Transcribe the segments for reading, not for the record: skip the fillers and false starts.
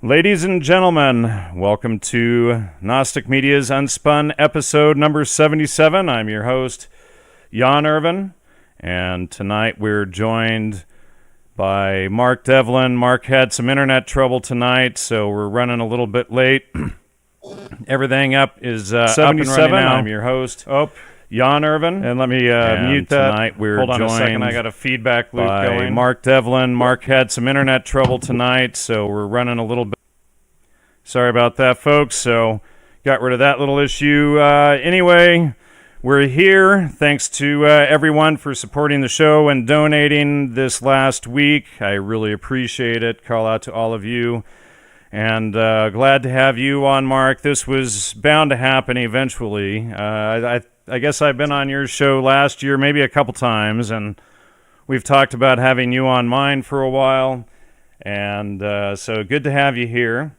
Ladies and gentlemen, welcome to Gnostic Media's UnSpun episode number 77. I'm your host, Jan Irvin, and tonight we're joined by Mark Devlin. Mark had some internet trouble tonight, so we're running a little bit late. Everything up is 77. Up and running now. I'm your host, Jan Irvin, and let me mute that. Tonight we're Hold on joined a second, I got a feedback loop going. Mark Devlin. Mark had some internet trouble tonight, so we're running a little bit. Sorry about that, folks. So, got rid of that little issue. Anyway, we're here. Thanks to everyone for supporting the show and donating this last week. I really appreciate it. Call out to all of you. And glad to have you on, Mark. This was bound to happen eventually. I guess I've been on your show last year, maybe a couple times, and we've talked about having you on mine for a while. And so good to have you here.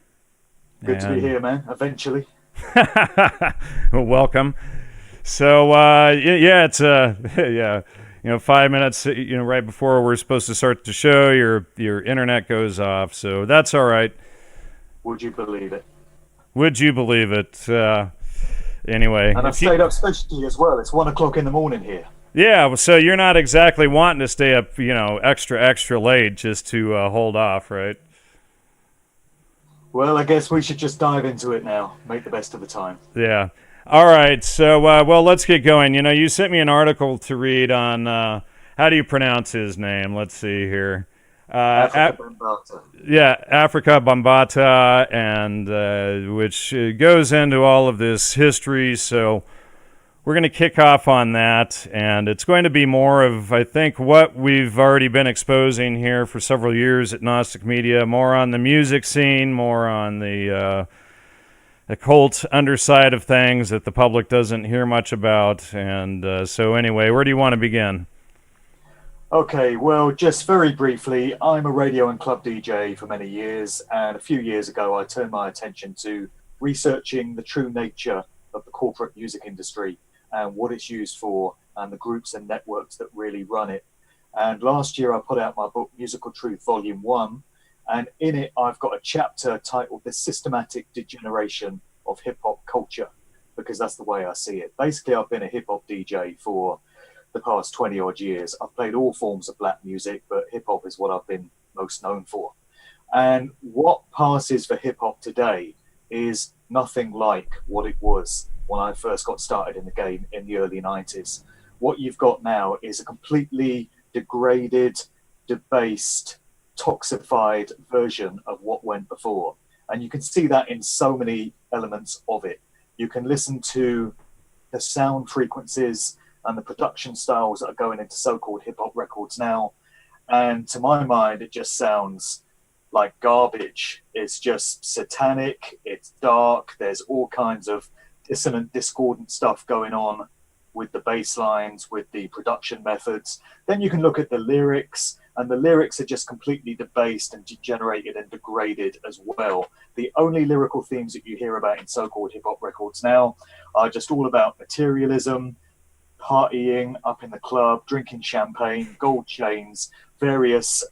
Good to be here, man. Eventually. Well, welcome. So, yeah, it's 5 minutes, right before we're supposed to start the show, your internet goes off. So that's all right. Would you believe it? Would you believe it? Anyway. And I've stayed up especially as well. It's 1 o'clock in the morning here. Yeah, so you're not exactly wanting to stay up, extra late just to hold off, right? Well, I guess we should just dive into it now. Make the best of the time. Yeah. All right. So, let's get going. You sent me an article to read on how do you pronounce his name? Let's see here. Africa Bambaataa. Yeah, Africa Bambaataa, and which goes into all of this history. So we're going to kick off on that, and it's going to be more of, I think, what we've already been exposing here for several years at Gnostic Media, more on the music scene, more on the occult underside of things that the public doesn't hear much about. And so anyway, where do you want to begin? Okay, well, just very briefly, I'm a radio and club DJ for many years, and a few years ago I turned my attention to researching the true nature of the corporate music industry and what it's used for, and the groups and networks that really run it. And last year I put out my book, Musical Truth, Volume 1, and in it I've got a chapter titled The Systematic Degeneration of Hip-Hop Culture, because that's the way I see it. Basically, I've been a hip-hop DJ for the past 20-odd years. I've played all forms of black music, but hip-hop is what I've been most known for. And what passes for hip-hop today is nothing like what it was when I first got started in the game in the early 90s. What you've got now is a completely degraded, debased, toxified version of what went before. And you can see that in so many elements of it. You can listen to the sound frequencies and the production styles that are going into so-called hip-hop records now. And to my mind, it just sounds like garbage. It's just satanic, it's dark, there's all kinds of dissonant, discordant stuff going on with the bass lines, with the production methods. Then you can look at the lyrics, and the lyrics are just completely debased and degenerated and degraded as well. The only lyrical themes that you hear about in so-called hip-hop records now are just all about materialism, partying up in the club, drinking champagne, gold chains, various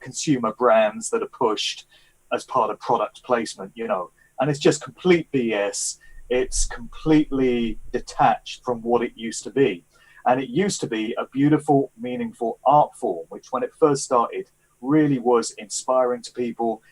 consumer brands that are pushed as part of product placement, and it's just complete BS. It's completely detached from what it used to be. And it used to be a beautiful, meaningful art form, which when it first started really was inspiring to people.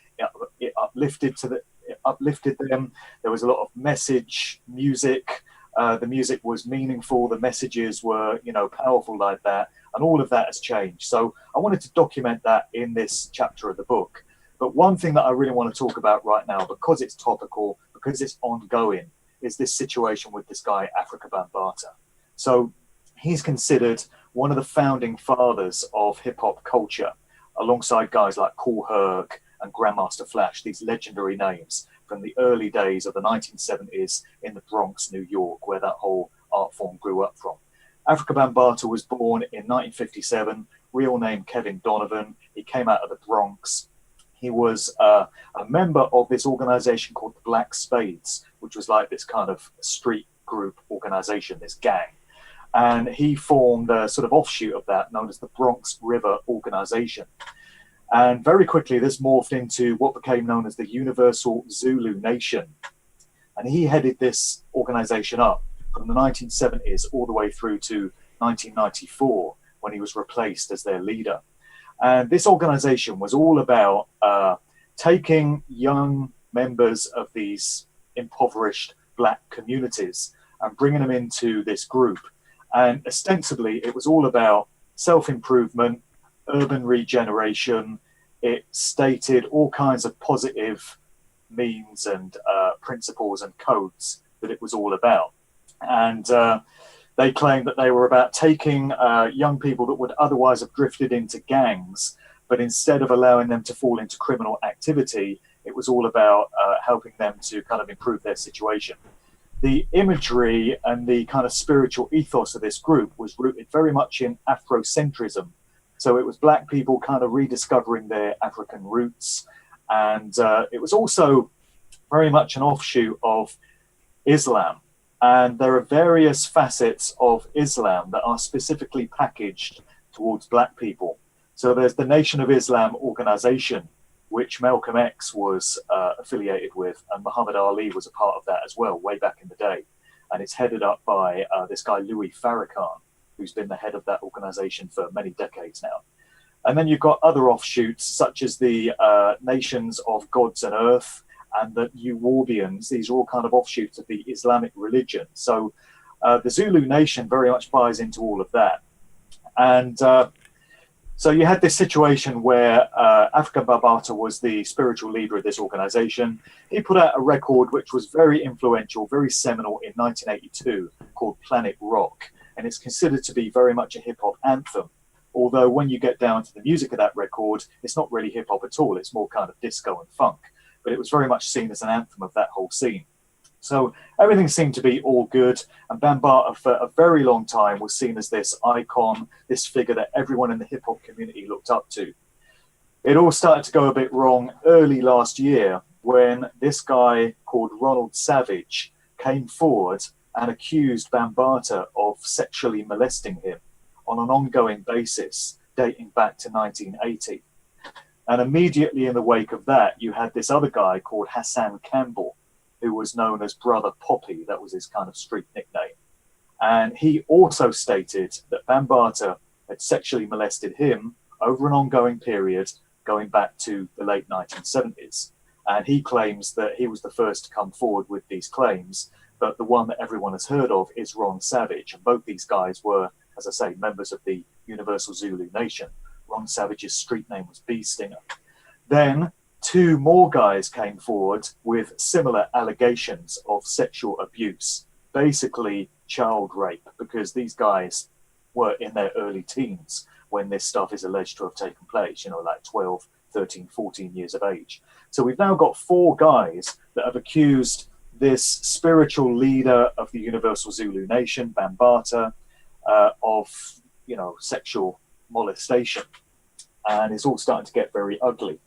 It uplifted them. There was a lot of message music. The music was meaningful. The messages were, powerful like that. And all of that has changed. So I wanted to document that in this chapter of the book. But one thing that I really want to talk about right now, because it's topical, because it's ongoing, is this situation with this guy, Africa Bambaataa. So he's considered one of the founding fathers of hip-hop culture, alongside guys like Kool Herc and Grandmaster Flash, these legendary names from the early days of the 1970s in the Bronx, New York, where that whole art form grew up from. Africa Bambaataa was born in 1957, real name Kevin Donovan. He came out of the Bronx. He was a member of this organization called the Black Spades, which was like this kind of street group organization, this gang. And he formed a sort of offshoot of that known as the Bronx River Organization. And very quickly, this morphed into what became known as the Universal Zulu Nation. And he headed this organization up from the 1970s all the way through to 1994, when he was replaced as their leader. And this organization was all about taking young members of these impoverished Black communities and bringing them into this group. And ostensibly, it was all about self-improvement, urban regeneration. It stated all kinds of positive means and principles and codes that it was all about. And they claimed that they were about taking young people that would otherwise have drifted into gangs, but instead of allowing them to fall into criminal activity, it was all about helping them to kind of improve their situation. The imagery and the kind of spiritual ethos of this group was rooted very much in Afrocentrism. So it was Black people kind of rediscovering their African roots. And it was also very much an offshoot of Islam. And there are various facets of Islam that are specifically packaged towards Black people. So there's the Nation of Islam organization, which Malcolm X was affiliated with, and Muhammad Ali was a part of that as well, way back in the day. And it's headed up by this guy, Louis Farrakhan, who's been the head of that organization for many decades now. And then you've got other offshoots, such as the Nations of Gods and Earth and the Nuwaubians. These are all kind of offshoots of the Islamic religion. So the Zulu Nation very much buys into all of that. And so you had this situation where Afrika Bambaataa was the spiritual leader of this organization. He put out a record which was very influential, very seminal in 1982 called Planet Rock. And it's considered to be very much a hip-hop anthem. Although when you get down to the music of that record, it's not really hip-hop at all. It's more kind of disco and funk. But it was very much seen as an anthem of that whole scene. So everything seemed to be all good. And Bambaataa, for a very long time, was seen as this icon, this figure that everyone in the hip-hop community looked up to. It all started to go a bit wrong early last year when this guy called Ronald Savage came forward and accused Bambaataa of sexually molesting him on an ongoing basis dating back to 1980. And immediately in the wake of that, you had this other guy called Hassan Campbell, who was known as Brother Poppy. That was his kind of street nickname. And he also stated that Bambaataa had sexually molested him over an ongoing period going back to the late 1970s. And he claims that he was the first to come forward with these claims, but the one that everyone has heard of is Ron Savage. And both these guys were, as I say, members of the Universal Zulu Nation. Ron Savage's street name was Bee Stinger. Then two more guys came forward with similar allegations of sexual abuse, basically child rape, because these guys were in their early teens when this stuff is alleged to have taken place, like 12, 13, 14 years of age. So we've now got four guys that have accused this spiritual leader of the Universal Zulu Nation, Bambaataa, of, sexual molestation. And it's all starting to get very ugly.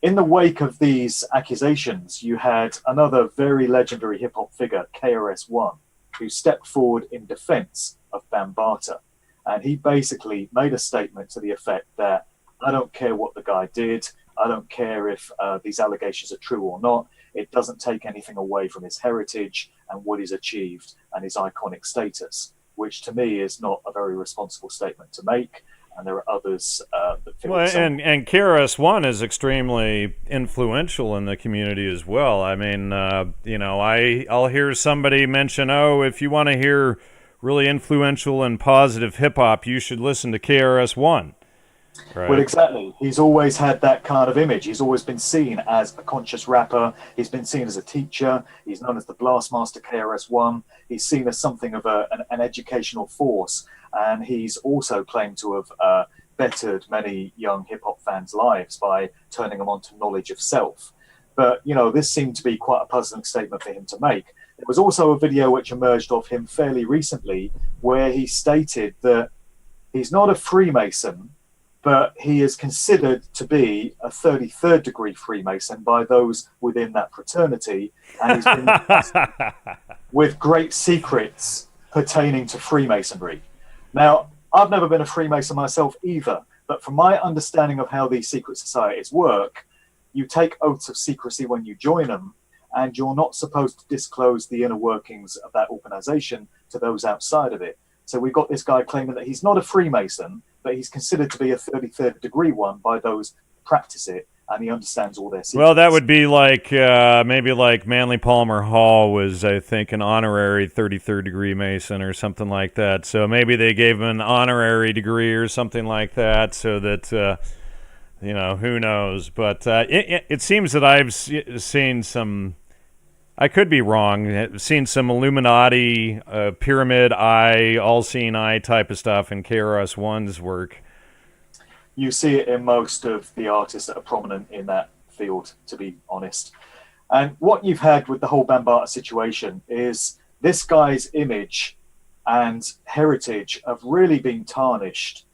In the wake of these accusations, you had another very legendary hip-hop figure, KRS-One, who stepped forward in defense of Bambaataa. And he basically made a statement to the effect that, I don't care what the guy did, I don't care if these allegations are true or not, it doesn't take anything away from his heritage and what he's achieved and his iconic status, which to me is not a very responsible statement to make. And there are others that feel well, and KRS-One is extremely influential in the community as well. I mean, I'll hear somebody mention, if you want to hear really influential and positive hip-hop, you should listen to KRS-One. Right. Well, exactly. He's always had that kind of image. He's always been seen as a conscious rapper. He's been seen as a teacher. He's known as the Blastmaster KRS-One. He's seen as something of an educational force. And he's also claimed to have bettered many young hip-hop fans' lives by turning them on to knowledge of self. But, this seemed to be quite a puzzling statement for him to make. There was also a video which emerged of him fairly recently where he stated that he's not a Freemason, but he is considered to be a 33rd degree Freemason by those within that fraternity. And he's been with great secrets pertaining to Freemasonry. Now, I've never been a Freemason myself either, but But from my understanding of how these secret societies work, you take oaths of secrecy when you join them, and you're not supposed to disclose the inner workings of that organization to those outside of it. So we've got this guy claiming that he's not a Freemason, but he's considered to be a 33rd degree one by those who practice it, and he understands all their secrets. Well, that would be like maybe like Manly Palmer Hall was, I think, an honorary 33rd degree Mason or something like that. So maybe they gave him an honorary degree or something like that, so that who knows? But it seems that I've seen some. I could be wrong. I've seen some Illuminati, Pyramid Eye, All-Seeing Eye type of stuff in KRS-One's work. You see it in most of the artists that are prominent in that field, to be honest. And what you've had with the whole Bambaataa situation is this guy's image and heritage have really been tarnished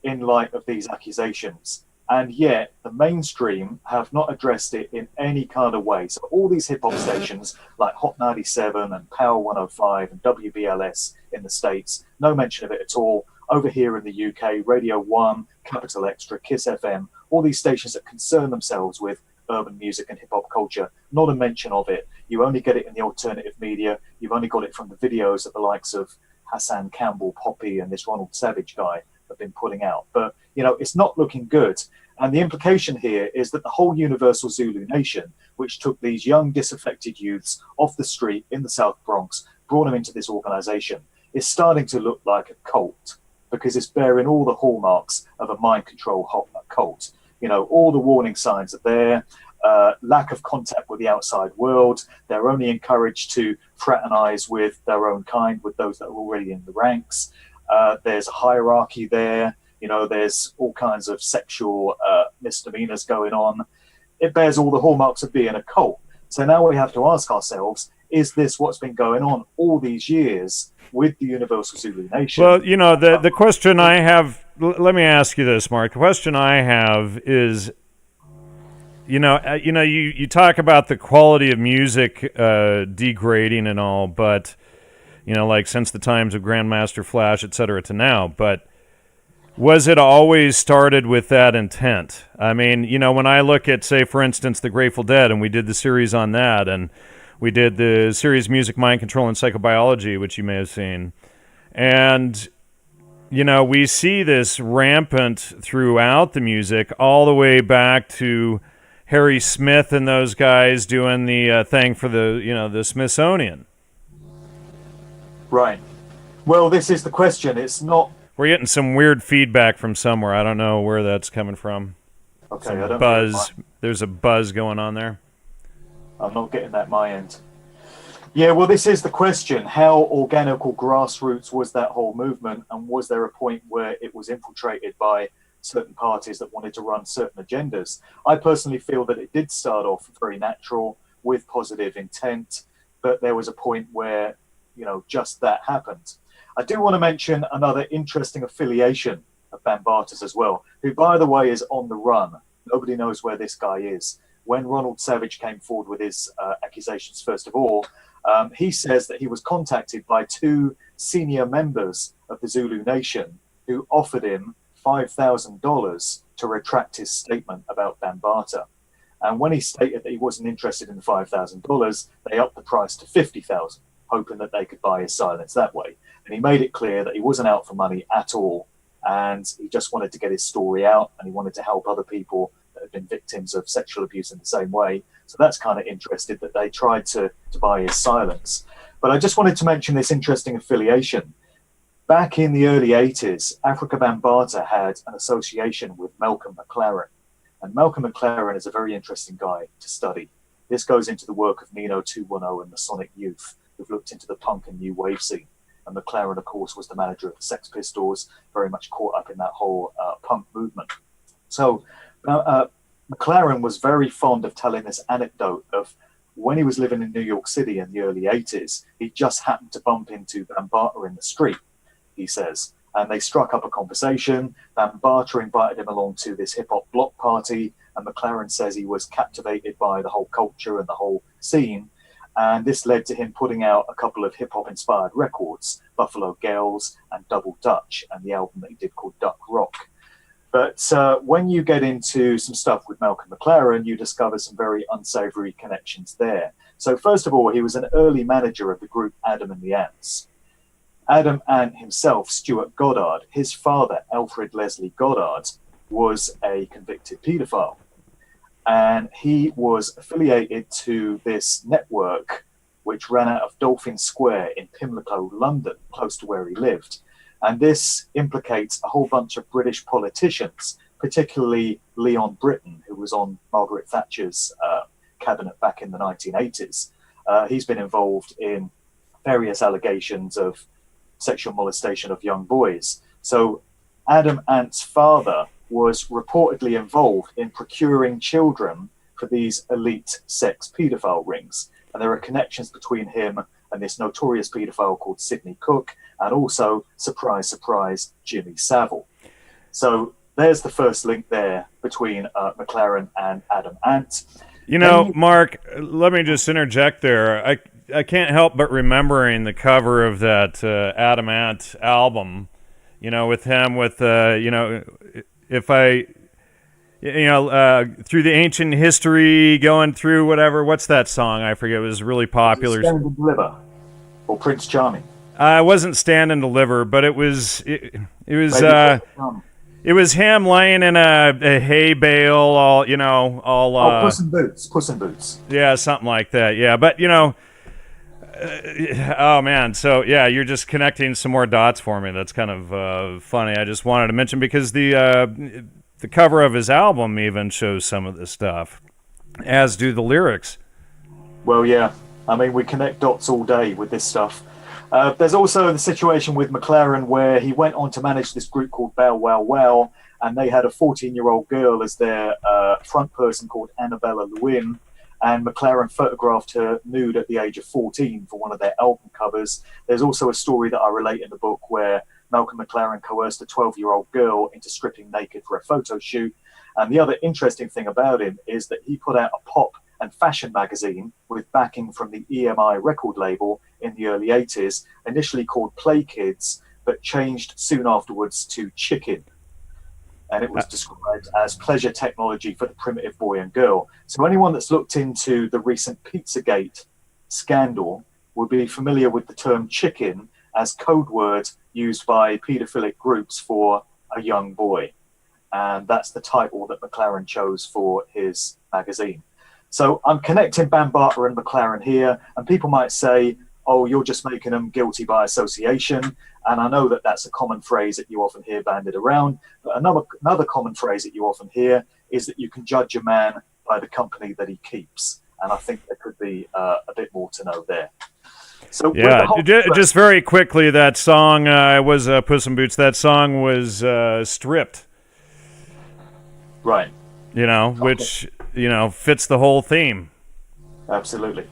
in light of these accusations. And yet the mainstream have not addressed it in any kind of way. So all these hip-hop stations like Hot 97 and Power 105 and WBLS in the States, no mention of it at all. Over here in the UK, Radio 1, Capital Extra, Kiss FM, all these stations that concern themselves with urban music and hip-hop culture, not a mention of it. You only get it in the alternative media. You've only got it from the videos that the likes of Hassan Campbell, Poppy, and this Ronald Savage guy have been putting out. But, it's not looking good. And the implication here is that the whole Universal Zulu Nation, which took these young, disaffected youths off the street in the South Bronx, brought them into this organization, is starting to look like a cult, because it's bearing all the hallmarks of a mind control cult. All the warning signs are there, lack of contact with the outside world. They're only encouraged to fraternize with their own kind, with those that are already in the ranks. There's a hierarchy there. There's all kinds of sexual misdemeanors going on. It bears all the hallmarks of being a cult. So now we have to ask ourselves, is this what's been going on all these years with the Universal Zulu Nation? Well, the question I have, let me ask you this, Mark. The question I have is, you talk about the quality of music degrading and all, but, like since the times of Grandmaster Flash, et cetera, to now, but was it always started with that intent? I mean, when I look at, say, for instance, the Grateful Dead, and we did the series on that, and we did the series Music, Mind Control, and Psychobiology, which you may have seen. And, we see this rampant throughout the music, all the way back to Harry Smith and those guys doing the thing for the Smithsonian. Right. Well, this is the question. It's not... We're getting some weird feedback from somewhere. I don't know where that's coming from. Okay, some I don't buzz. There's a buzz going on there. I'm not getting that my end. Yeah, well, this is the question. How organic or grassroots was that whole movement? And was there a point where it was infiltrated by certain parties that wanted to run certain agendas? I personally feel that it did start off very natural with positive intent, but there was a point where, just that happened. I do want to mention another interesting affiliation of Bambaata's as well, who, by the way, is on the run. Nobody knows where this guy is. When Ronald Savage came forward with his accusations, first of all, he says that he was contacted by two senior members of the Zulu Nation who offered him $5,000 to retract his statement about Bambaata. And when he stated that he wasn't interested in the $5,000, they upped the price to $50,000, hoping that they could buy his silence that way. And he made it clear that he wasn't out for money at all, and he just wanted to get his story out, and he wanted to help other people that have been victims of sexual abuse in the same way. So that's kind of interesting that they tried to buy his silence. But I just wanted to mention this interesting affiliation. Back in the early 80s, Africa Bambaataa had an association with Malcolm McLaren. And Malcolm McLaren is a very interesting guy to study. This goes into the work of Nino 210 and the Sonic Youth, who've looked into the punk and new wave scene. And McLaren, of course, was the manager of the Sex Pistols, very much caught up in that whole punk movement. So McLaren was very fond of telling this anecdote of when he was living in New York City in the early 80s, he just happened to bump into Bambaataa in the street, he says. And they struck up a conversation. Bambaataa invited him along to this hip-hop block party, and McLaren says he was captivated by the whole culture and the whole scene. And this led to him putting out a couple of hip-hop inspired records, Buffalo Girls and Double Dutch, and the album that he did called Duck Rock. But when you get into some stuff with Malcolm McLaren, you discover some very unsavory connections there. So first of all, he was an early manager of the group Adam and the Ants. Adam Ant himself, Stuart Goddard, his father, Alfred Leslie Goddard, was a convicted paedophile. And he was affiliated to this network which ran out of Dolphin Square in Pimlico, London, close to where he lived. And this implicates a whole bunch of British politicians, particularly Leon Britton, who was on Margaret Thatcher's cabinet back in the 1980s. He's been involved in various allegations of sexual molestation of young boys. So Adam Ant's father was reportedly involved in procuring children for these elite sex paedophile rings. And there are connections between him and this notorious paedophile called Sidney Cook, and also, surprise, surprise, Jimmy Savile. So there's the first link there between McLaren and Adam Ant. You know, Mark, let me just interject there. I can't help but remembering the cover of that Adam Ant album, you know, with him with, you know, if I, you know, through the ancient history, going through whatever, what's that song? I forget. It was really popular. Stand and Deliver, or Prince Charming. I wasn't Stand and Deliver, but it was it was him laying in a hay bale, all, you know, all. Puss in Boots. Puss in Boots. Yeah, something like that. Yeah, but you know, oh man. So yeah, you're just connecting some more dots for me. That's kind of funny. I just wanted to mention because the cover of his album even shows some of this stuff, as do the lyrics. Well, yeah. I mean, we connect dots all day with this stuff. There's also the situation with McLaren where he went on to manage this group called Bow Wow Wow, and they had a 14-year-old girl as their front person called Annabella Lewin, and McLaren photographed her nude at the age of 14 for one of their album covers. There's also a story that I relate in the book where Malcolm McLaren coerced a 12-year-old girl into stripping naked for a photo shoot. And the other interesting thing about him is that he put out a pop and fashion magazine with backing from the EMI record label in the early 80s, initially called Play Kids, but changed soon afterwards to Chicken. And it was described as pleasure technology for the primitive boy and girl. So anyone that's looked into the recent Pizzagate scandal will be familiar with the term chicken as code word used by paedophilic groups for a young boy. And that's the title that McLaren chose for his magazine. So I'm connecting Bambaataa and McLaren here, and people might say, oh, you're just making them guilty by association. And I know that that's a common phrase that you often hear bandied around. But another common phrase that you often hear is that you can judge a man by the company that he keeps. And I think there could be a bit more to know there. So yeah, just very quickly, that song was Puss in Boots. That song was stripped. Right. You know, which, you know, fits the whole theme. Absolutely.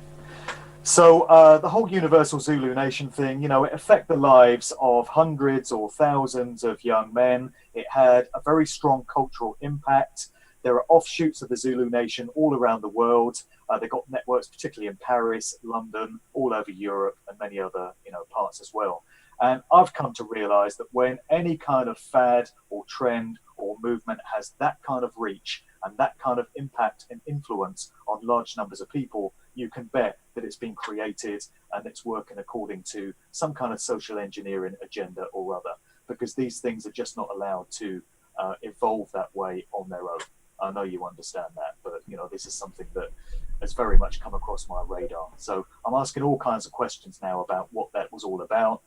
So the whole Universal Zulu Nation thing, you know, it affected the lives of hundreds or thousands of young men. It had a very strong cultural impact. There are offshoots of the Zulu Nation all around the world. They've got networks, particularly in Paris, London, all over Europe, and many other, you know, parts as well. And I've come to realize that when any kind of fad or trend or movement has that kind of reach and that kind of impact and influence on large numbers of people, you can bet that it's been created and it's working according to some kind of social engineering agenda or other, because these things are just not allowed to evolve that way on their own. I know you understand that, but you know, this is something that has very much come across my radar. So I'm asking all kinds of questions now about what that was all about.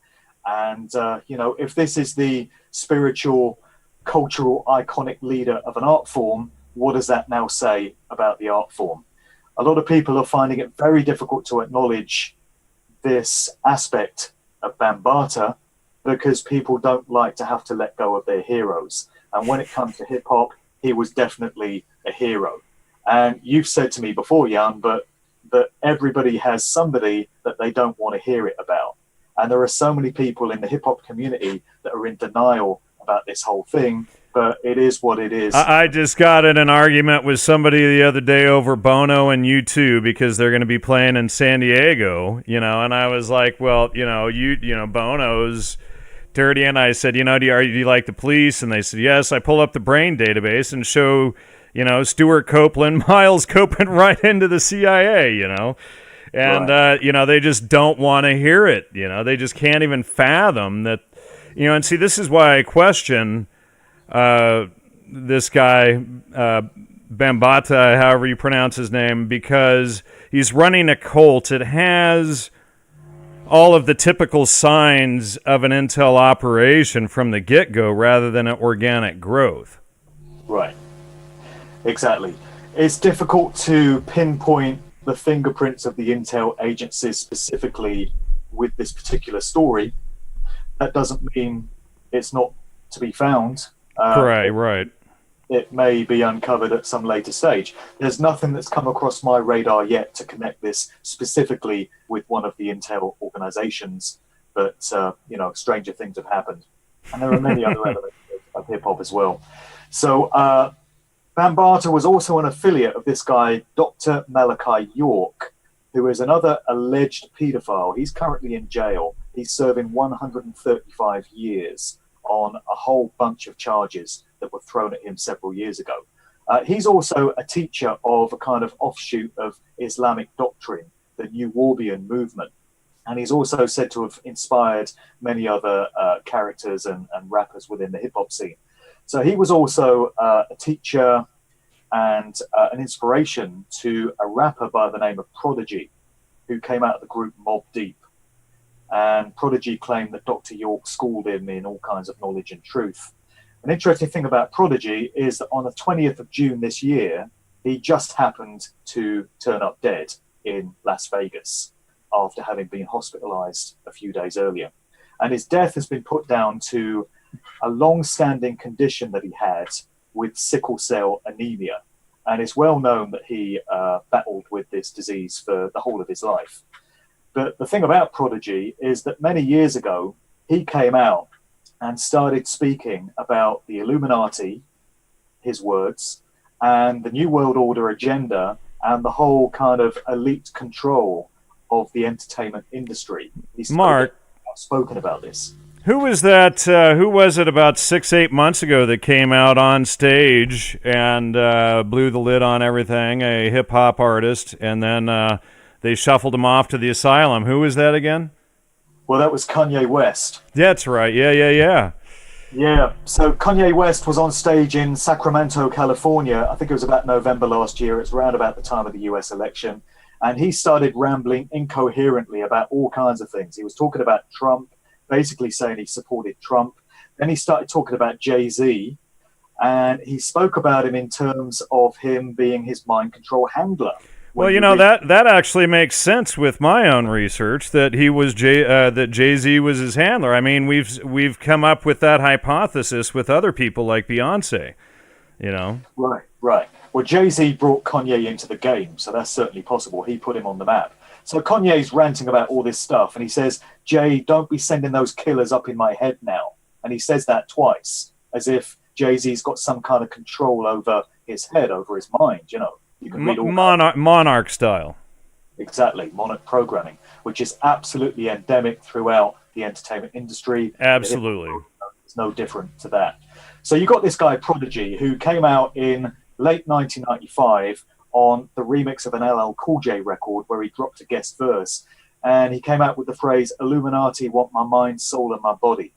And, you know, if this is the spiritual, cultural, iconic leader of an art form, what does that now say about the art form? A lot of people are finding it very difficult to acknowledge this aspect of Bambaataa because people don't like to have to let go of their heroes. And when it comes to hip hop, he was definitely a hero. And you've said to me before, Jan, but that everybody has somebody that they don't want to hear it about. And there are so many people in the hip hop community that are in denial about this whole thing, but it is what it is. I just got in an argument with somebody the other day over Bono and U2 because they're going to be playing in San Diego, you know, and I was like, well, you know, Bono's Dirty, and I said, do you like the police? And they said, yes. I pull up the brain database and show, Stuart Copeland, Miles Copeland right into the CIA, And, Right. they just don't want to hear it. They just can't even fathom that, and see, this is why I question this guy, Bambata, however you pronounce his name, because he's running a cult. It has all of the typical signs of an intel operation from the get-go rather than an organic growth. Right. Exactly. It's difficult to pinpoint the fingerprints of the intel agencies specifically with this particular story. That doesn't mean it's not to be found. Right. It may be uncovered at some later stage. There's nothing that's come across my radar yet to connect this specifically with one of the intel organizations, but stranger things have happened. And there are many other elements of hip-hop as well. So Bambata was also an affiliate of this guy, Dr. Malachi York, who is another alleged paedophile. He's currently in jail. He's serving 135 years on a whole bunch of charges that were thrown at him several years ago. He's also a teacher of a kind of offshoot of Islamic doctrine, the New Warbian movement. And he's also said to have inspired many other characters and rappers within the hip-hop scene. So he was also a teacher and an inspiration to a rapper by the name of Prodigy, who came out of the group Mobb Deep. And Prodigy claimed that Dr. York schooled him in all kinds of knowledge and truth. An interesting thing about Prodigy is that on the 20th of June this year, he just happened to turn up dead in Las Vegas after having been hospitalized a few days earlier. And his death has been put down to a long-standing condition that he had with sickle cell anemia. And it's well known that he battled with this disease for the whole of his life. But the thing about Prodigy is that many years ago, he came out and started speaking about the Illuminati, his words, and the New World Order agenda and the whole kind of elite control of the entertainment industry. He's spoken about this. Who was that? Who was it about 6-8 months ago that came out on stage and blew the lid on everything? A hip-hop artist, and then they shuffled him off to the asylum. Who was that again? Well, that was Kanye West. That's right. Yeah. Yeah. So Kanye West was on stage in Sacramento, California. I think it was about November last year. It's around about the time of the US election. And he started rambling incoherently about all kinds of things. He was talking about Trump, basically saying he supported Trump. Then he started talking about Jay-Z. And he spoke about him in terms of him being his mind control handler. Well, that actually makes sense with my own research that he was that Jay-Z was his handler. I mean, we've come up with that hypothesis with other people like Beyonce, Right. Well, Jay-Z brought Kanye into the game, so that's certainly possible. He put him on the map. So Kanye's ranting about all this stuff, and he says, "Jay, don't be sending those killers up in my head now." And he says that twice, as if Jay-Z's got some kind of control over his head, over his mind, You can read all monarch style. Exactly, monarch programming, which is absolutely endemic throughout the entertainment industry. Absolutely. It's no different to that. So you got this guy, Prodigy, who came out in late 1995 on the remix of an LL Cool J record where he dropped a guest verse. And he came out with the phrase, "Illuminati want my mind, soul, and my body."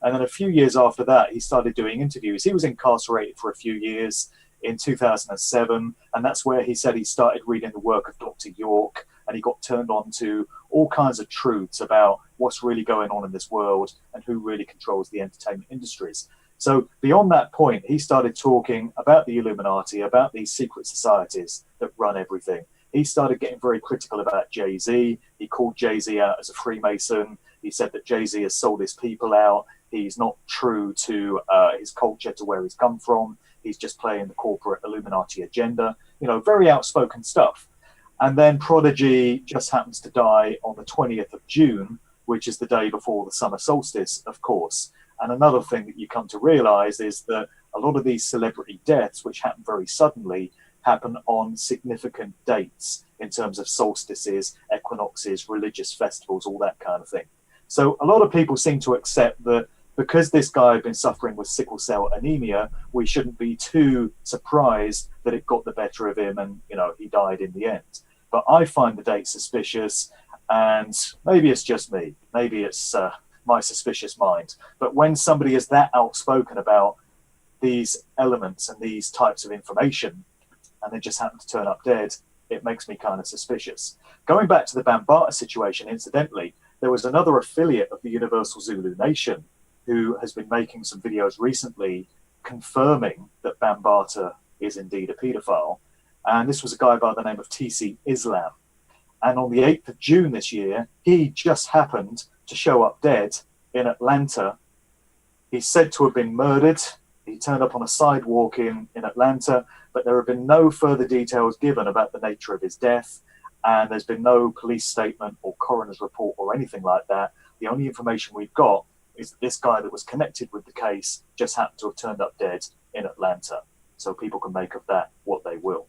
And then a few years after that, he started doing interviews. He was incarcerated for a few years in 2007, and that's where he said he started reading the work of Dr. York, and he got turned on to all kinds of truths about what's really going on in this world and who really controls the entertainment industries. So beyond that point, he started talking about the Illuminati, about these secret societies that run everything. He started getting very critical about Jay-Z. He called Jay-Z out as a Freemason. He said that Jay-Z has sold his people out. He's not true to his culture, to where he's come from. He's just playing the corporate Illuminati agenda, very outspoken stuff. And then Prodigy just happens to die on the 20th of June, which is the day before the summer solstice, of course. And another thing that you come to realize is that a lot of these celebrity deaths, which happen very suddenly, happen on significant dates in terms of solstices, equinoxes, religious festivals, all that kind of thing. So a lot of people seem to accept that because this guy had been suffering with sickle cell anemia, we shouldn't be too surprised that it got the better of him and, he died in the end. But I find the date suspicious, and maybe it's just me. Maybe it's my suspicious mind. But when somebody is that outspoken about these elements and these types of information, and they just happen to turn up dead, it makes me kind of suspicious. Going back to the Bambata situation, incidentally, there was another affiliate of the Universal Zulu Nation who has been making some videos recently confirming that Bambata is indeed a paedophile. And this was a guy by the name of TC Islam. And on the 8th of June this year, he just happened to show up dead in Atlanta. He's said to have been murdered. He turned up on a sidewalk in Atlanta, but there have been no further details given about the nature of his death. And there's been no police statement or coroner's report or anything like that. The only information we've got is that this guy that was connected with the case just happened to have turned up dead in Atlanta. So people can make of that what they will.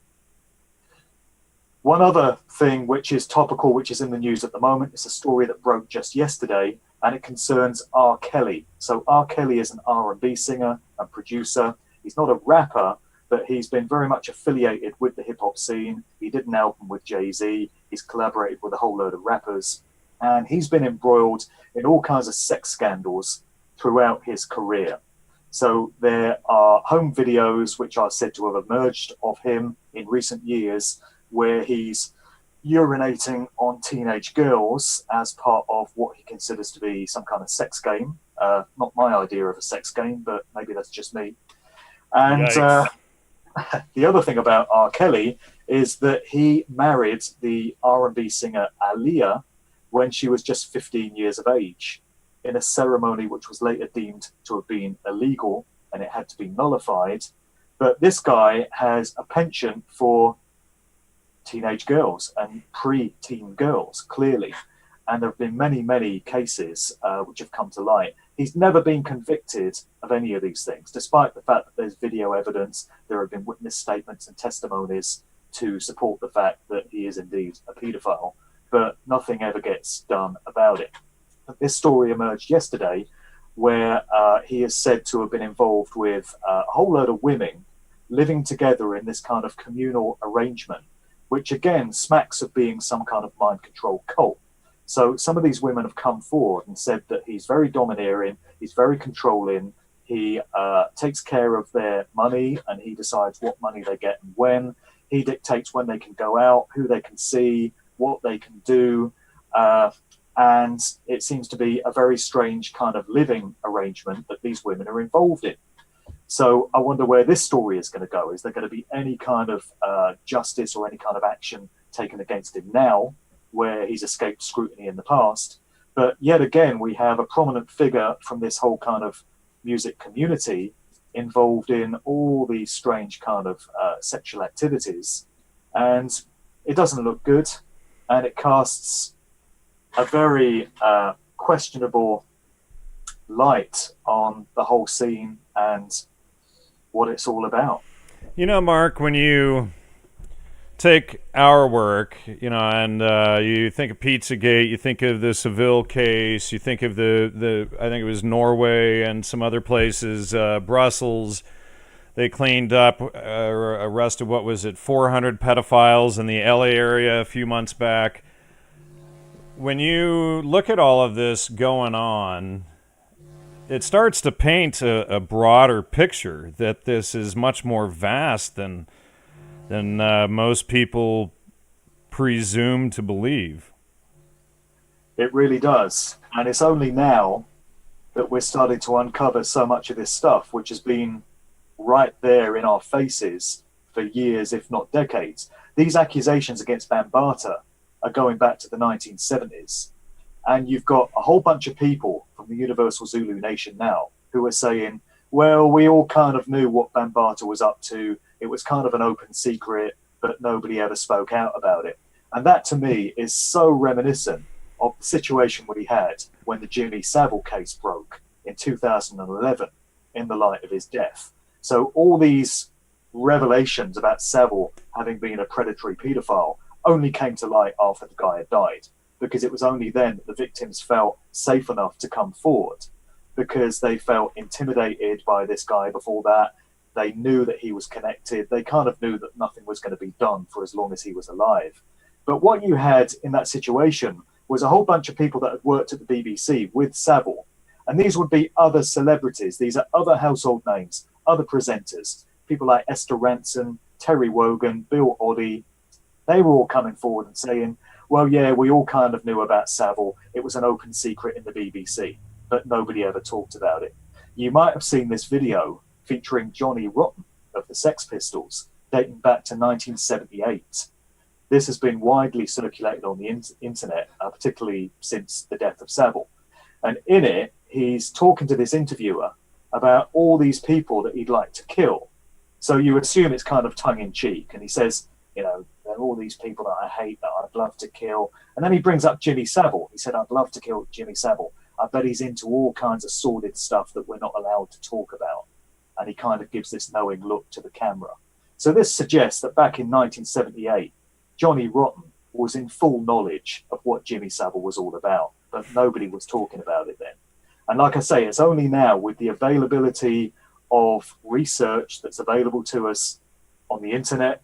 One other thing which is topical, which is in the news at the moment, is a story that broke just yesterday, and it concerns R. Kelly. So R. Kelly is an R&B singer and producer. He's not a rapper, but he's been very much affiliated with the hip-hop scene. He did an album with Jay-Z. He's collaborated with a whole load of rappers. And he's been embroiled in all kinds of sex scandals throughout his career. So there are home videos which are said to have emerged of him in recent years where he's urinating on teenage girls as part of what he considers to be some kind of sex game. Not my idea of a sex game, but maybe that's just me. And the other thing about R. Kelly is that he married the R&B singer Aaliyah when she was just 15 years of age in a ceremony which was later deemed to have been illegal and it had to be nullified. But this guy has a penchant for teenage girls and pre-teen girls, clearly. And there have been many, many cases which have come to light. He's never been convicted of any of these things, despite the fact that there's video evidence, there have been witness statements and testimonies to support the fact that he is indeed a paedophile, but nothing ever gets done about it. This story emerged yesterday where he is said to have been involved with a whole load of women living together in this kind of communal arrangement, which again smacks of being some kind of mind control cult. So some of these women have come forward and said that he's very domineering, he's very controlling, he takes care of their money and he decides what money they get and when. He dictates when they can go out, who they can see, what they can do. And it seems to be a very strange kind of living arrangement that these women are involved in. So I wonder where this story is going to go. Is there going to be any kind of justice or any kind of action taken against him now, where he's escaped scrutiny in the past? But yet again, we have a prominent figure from this whole kind of music community involved in all these strange kind of sexual activities. And it doesn't look good. And it casts a very questionable light on the whole scene and what it's all about. Mark, when you take our work, and you think of Pizzagate, you think of the Seville case, you think of the I think it was Norway and some other places, Brussels. They cleaned up, arrested, 400 pedophiles in the LA area a few months back. When you look at all of this going on, it starts to paint a broader picture that this is much more vast than most people presume to believe. It really does. And it's only now that we're starting to uncover so much of this stuff, which has been right there in our faces for years, if not decades. These accusations against Bambata are going back to the 1970s. And you've got a whole bunch of people from the Universal Zulu Nation now who are saying, well, we all kind of knew what Bambata was up to. It was kind of an open secret, but nobody ever spoke out about it. And that, to me, is so reminiscent of the situation we had when the Jimmy Savile case broke in 2011 in the light of his death. So all these revelations about Savile having been a predatory paedophile only came to light after the guy had died, because it was only then that the victims felt safe enough to come forward. because they felt intimidated by this guy before that. They knew that he was connected. They kind of knew that nothing was going to be done for as long as he was alive. But what you had in that situation was a whole bunch of people that had worked at the BBC with Savile. And these would be other celebrities. These are other household names, other presenters, people like Esther Ranson, Terry Wogan, Bill Oddie. They were all coming forward and saying, well, yeah, we all kind of knew about Savile. It was an open secret in the BBC, but nobody ever talked about it. You might have seen this video featuring Johnny Rotten of the Sex Pistols, dating back to 1978. This has been widely circulated on the internet, particularly since the death of Savile. And in it, he's talking to this interviewer about all these people that he'd like to kill. So you assume it's kind of tongue-in-cheek. And he says, you know, there are all these people that I hate that I'd love to kill. And then he brings up Jimmy Savile. He said, I'd love to kill Jimmy Savile. I bet he's into all kinds of sordid stuff that we're not allowed to talk about. And he kind of gives this knowing look to the camera. So this suggests that back in 1978, Johnny Rotten was in full knowledge of what Jimmy Savile was all about, but nobody was talking about it then. And like I say, it's only now with the availability of research that's available to us on the internet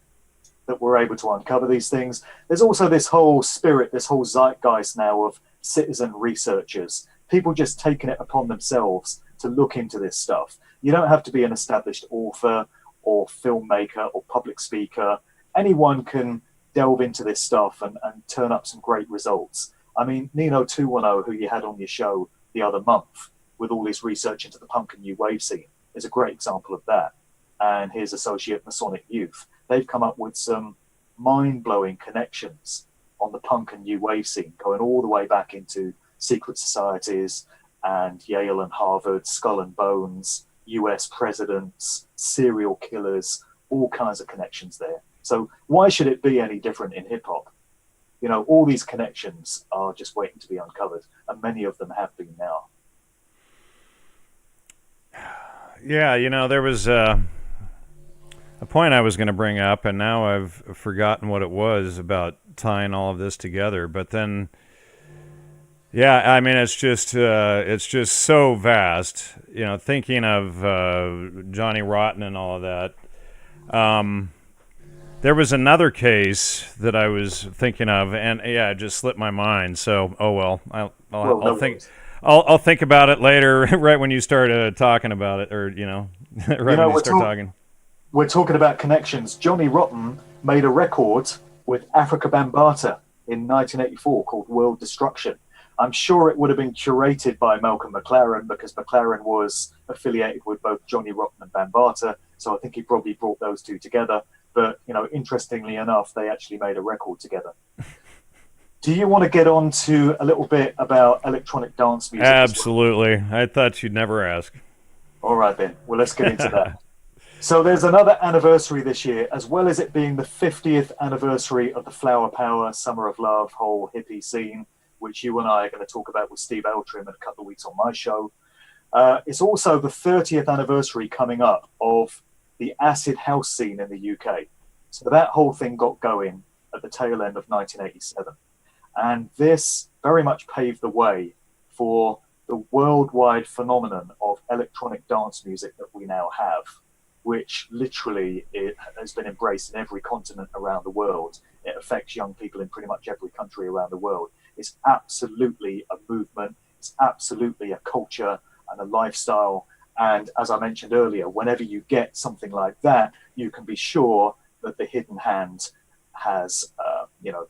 that we're able to uncover these things. There's also this whole spirit, this whole zeitgeist now of citizen researchers, people just taking it upon themselves to look into this stuff. You don't have to be an established author or filmmaker or public speaker. Anyone can delve into this stuff and turn up some great results. I mean, Nino 210, who you had on your show the other month with all his research into the punk and new wave scene, is a great example of that. And his associate Masonic Youth, they've come up with some mind-blowing connections on the punk and new wave scene, going all the way back into secret societies and Yale and Harvard, Skull and Bones, US presidents, serial killers, all kinds of connections there. So why should it be any different in hip hop? You know, all these connections are just waiting to be uncovered, and many of them have been now. Yeah, you know, there was a point I was going to bring up, and now I've forgotten what it was about tying all of this together. But then, yeah, I mean, it's just so vast. You know, thinking of Johnny Rotten and all of that. There was another case that I was thinking of, and yeah, it just slipped my mind. So, oh well, I'll think about it later, right when you start talking about it, or right when you start talking. We're talking about connections. Johnny Rotten made a record with Africa Bambaataa in 1984 called World Destruction. I'm sure it would have been curated by Malcolm McLaren because McLaren was affiliated with both Johnny Rotten and Bambaataa, so I think he probably brought those two together. But, interestingly enough, they actually made a record together. Do you want to get on to a little bit about electronic dance music? Absolutely. I thought you'd never ask. All right, then. Well, let's get into that. So there's another anniversary this year, as well as it being the 50th anniversary of the Flower Power, Summer of Love, whole hippie scene, which you and I are going to talk about with Steve Eltrim in a couple of weeks on my show. It's also the 30th anniversary coming up of the acid house scene in the UK. So that whole thing got going at the tail end of 1987. And this very much paved the way for the worldwide phenomenon of electronic dance music that we now have, which literally it has been embraced in every continent around the world. It affects young people in pretty much every country around the world. It's absolutely a movement. It's absolutely a culture and a lifestyle. And as I mentioned earlier, whenever you get something like that, you can be sure that the hidden hand has,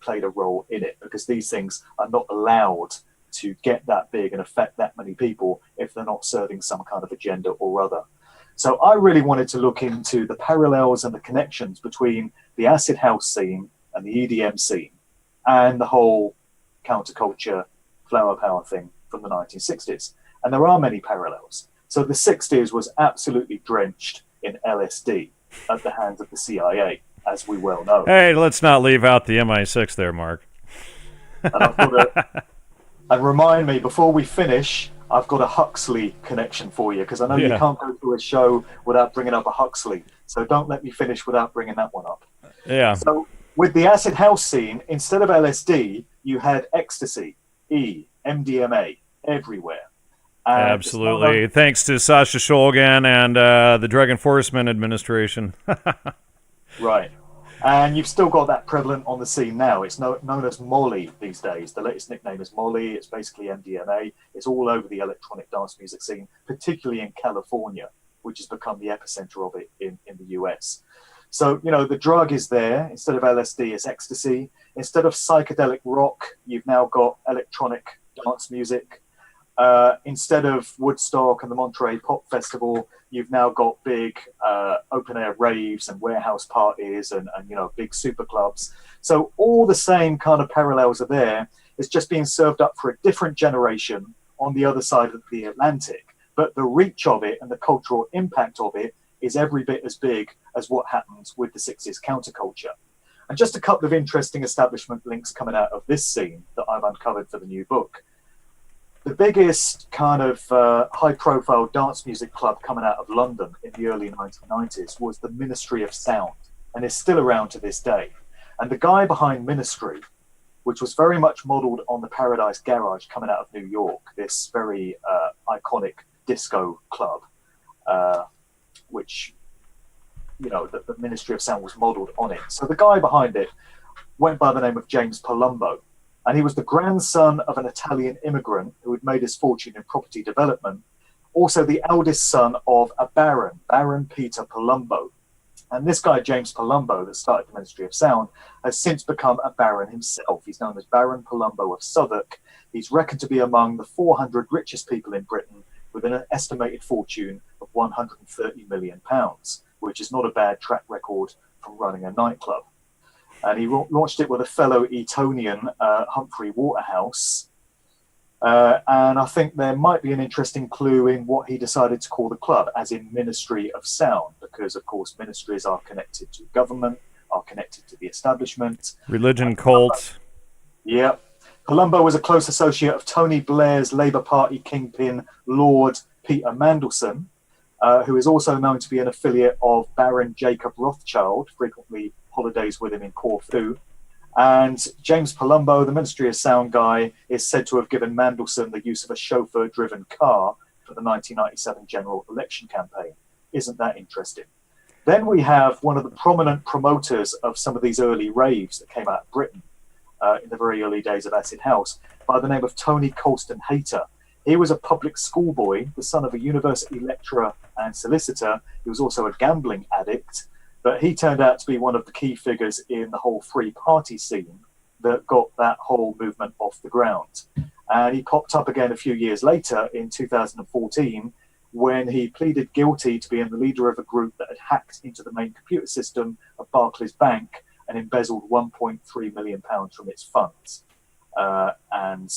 played a role in it, because these things are not allowed to get that big and affect that many people if they're not serving some kind of agenda or other. So I really wanted to look into the parallels and the connections between the acid house scene and the EDM scene and the whole counterculture flower power thing from the 1960s. And there are many parallels. So the 60s was absolutely drenched in LSD at the hands of the CIA, as we well know. Hey, let's not leave out the MI6 there, Mark. And remind me, before we finish, I've got a Huxley connection for you, because I know you can't go through a show without bringing up a Huxley. So don't let me finish without bringing that one up. Yeah. So with the acid house scene, instead of LSD, you had ecstasy, MDMA, everywhere. And Absolutely. Thanks to Sasha Shulgin and the Drug Enforcement Administration. Right. And you've still got that prevalent on the scene now. It's known as Molly these days. The latest nickname is Molly. It's basically MDMA. It's all over the electronic dance music scene, particularly in California, which has become the epicenter of it in the US. So, the drug is there. Instead of LSD, it's ecstasy. Instead of psychedelic rock, you've now got electronic dance music. Instead of Woodstock and the Monterey Pop Festival, you've now got big open-air raves and warehouse parties and big super clubs. So all the same kind of parallels are there. It's just being served up for a different generation on the other side of the Atlantic. But the reach of it and the cultural impact of it is every bit as big as what happened with the 60s counterculture. And just a couple of interesting establishment links coming out of this scene that I've uncovered for the new book. The biggest kind of high-profile dance music club coming out of London in the early 1990s was the Ministry of Sound, and is still around to this day. And the guy behind Ministry, which was very much modelled on the Paradise Garage coming out of New York, this very iconic disco club, which, the Ministry of Sound was modelled on it. So the guy behind it went by the name of James Palumbo. And he was the grandson of an Italian immigrant who had made his fortune in property development, also the eldest son of a baron, Baron Peter Palumbo. And this guy, James Palumbo, that started the Ministry of Sound, has since become a baron himself. He's known as Baron Palumbo of Southwark. He's reckoned to be among the 400 richest people in Britain, with an estimated fortune of £130 million, which is not a bad track record from running a nightclub. And he launched it with a fellow Etonian, Humphrey Waterhouse. And I think there might be an interesting clue in what he decided to call the club, as in Ministry of Sound, because, of course, ministries are connected to government, are connected to the establishment. Religion, cult. Yeah. Palumbo was a close associate of Tony Blair's Labour Party kingpin, Lord Peter Mandelson, who is also known to be an affiliate of Baron Jacob Rothschild, frequently holidays with him in Corfu. And James Palumbo, the Ministry of Sound guy, is said to have given Mandelson the use of a chauffeur-driven car for the 1997 general election campaign. Isn't that interesting? Then we have one of the prominent promoters of some of these early raves that came out of Britain in the very early days of Acid House, by the name of Tony Colston Hayter. He was a public schoolboy, the son of a university lecturer and solicitor. He was also a gambling addict, but he turned out to be one of the key figures in the whole free party scene that got that whole movement off the ground. And he popped up again a few years later in 2014 when he pleaded guilty to being the leader of a group that had hacked into the main computer system of Barclays Bank and embezzled £1.3 million from its funds. And,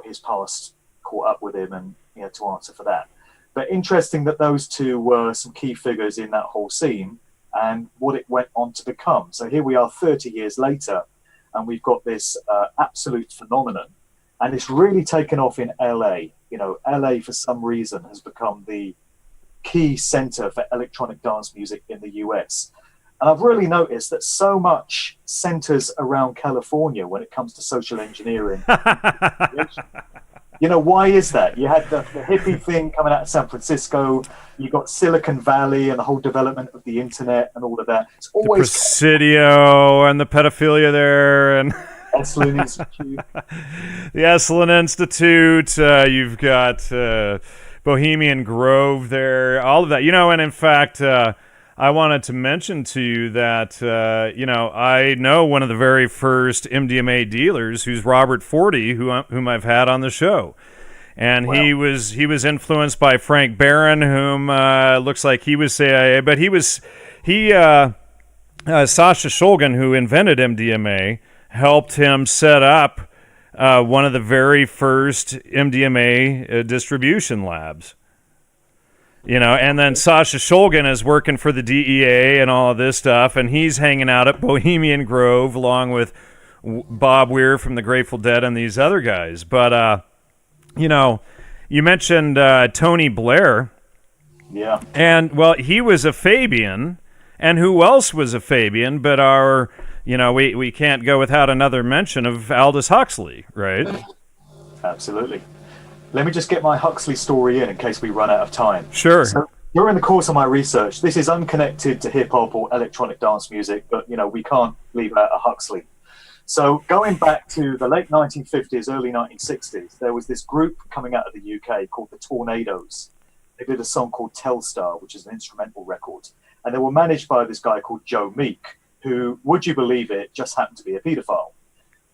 his past caught up with him and he had to answer for that. But interesting that those two were some key figures in that whole scene and what it went on to become. So here we are 30 years later, and we've got this absolute phenomenon. And it's really taken off in LA. LA, for some reason, has become the key center for electronic dance music in the US. And I've really noticed that so much centers around California when it comes to social engineering. Why is that? You had the hippie thing coming out of San Francisco. You got Silicon Valley and the whole development of the internet and all of that. It's always the Presidio and the pedophilia there, and Esalen Institute. The Esalen Institute. You've got Bohemian Grove there. All of that. And in fact, I wanted to mention to you that I know one of the very first MDMA dealers, who's Robert Forty, whom I've had on the show, and wow. he was influenced by Frank Barron, whom looks like he was CIA, but Sasha Shulgin, who invented MDMA, helped him set up one of the very first MDMA distribution labs. And then Sasha Shulgin is working for the DEA and all of this stuff, and he's hanging out at Bohemian Grove along with Bob Weir from the Grateful Dead and these other guys. But, you mentioned Tony Blair. Yeah. And, well, he was a Fabian, and who else was a Fabian but we can't go without another mention of Aldous Huxley, right? Absolutely. let me just get my Huxley story in case we run out of time. Sure. So during the course of my research, this is unconnected to hip hop or electronic dance music, but we can't leave out a Huxley. So going back to the late 1950s, early 1960s, there was this group coming out of the UK called the Tornadoes. They did a song called Telstar, which is an instrumental record. And they were managed by this guy called Joe Meek, who, would you believe it, just happened to be a paedophile.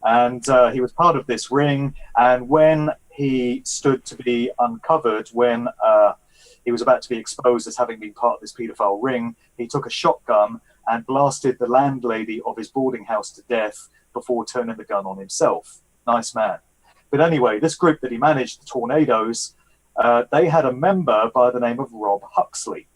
And he was part of this ring. And when he stood to be uncovered, when he was about to be exposed as having been part of this paedophile ring, he took a shotgun and blasted the landlady of his boarding house to death before turning the gun on himself. Nice man. But anyway, this group that he managed, the Tornadoes, they had a member by the name of Rob Huxley.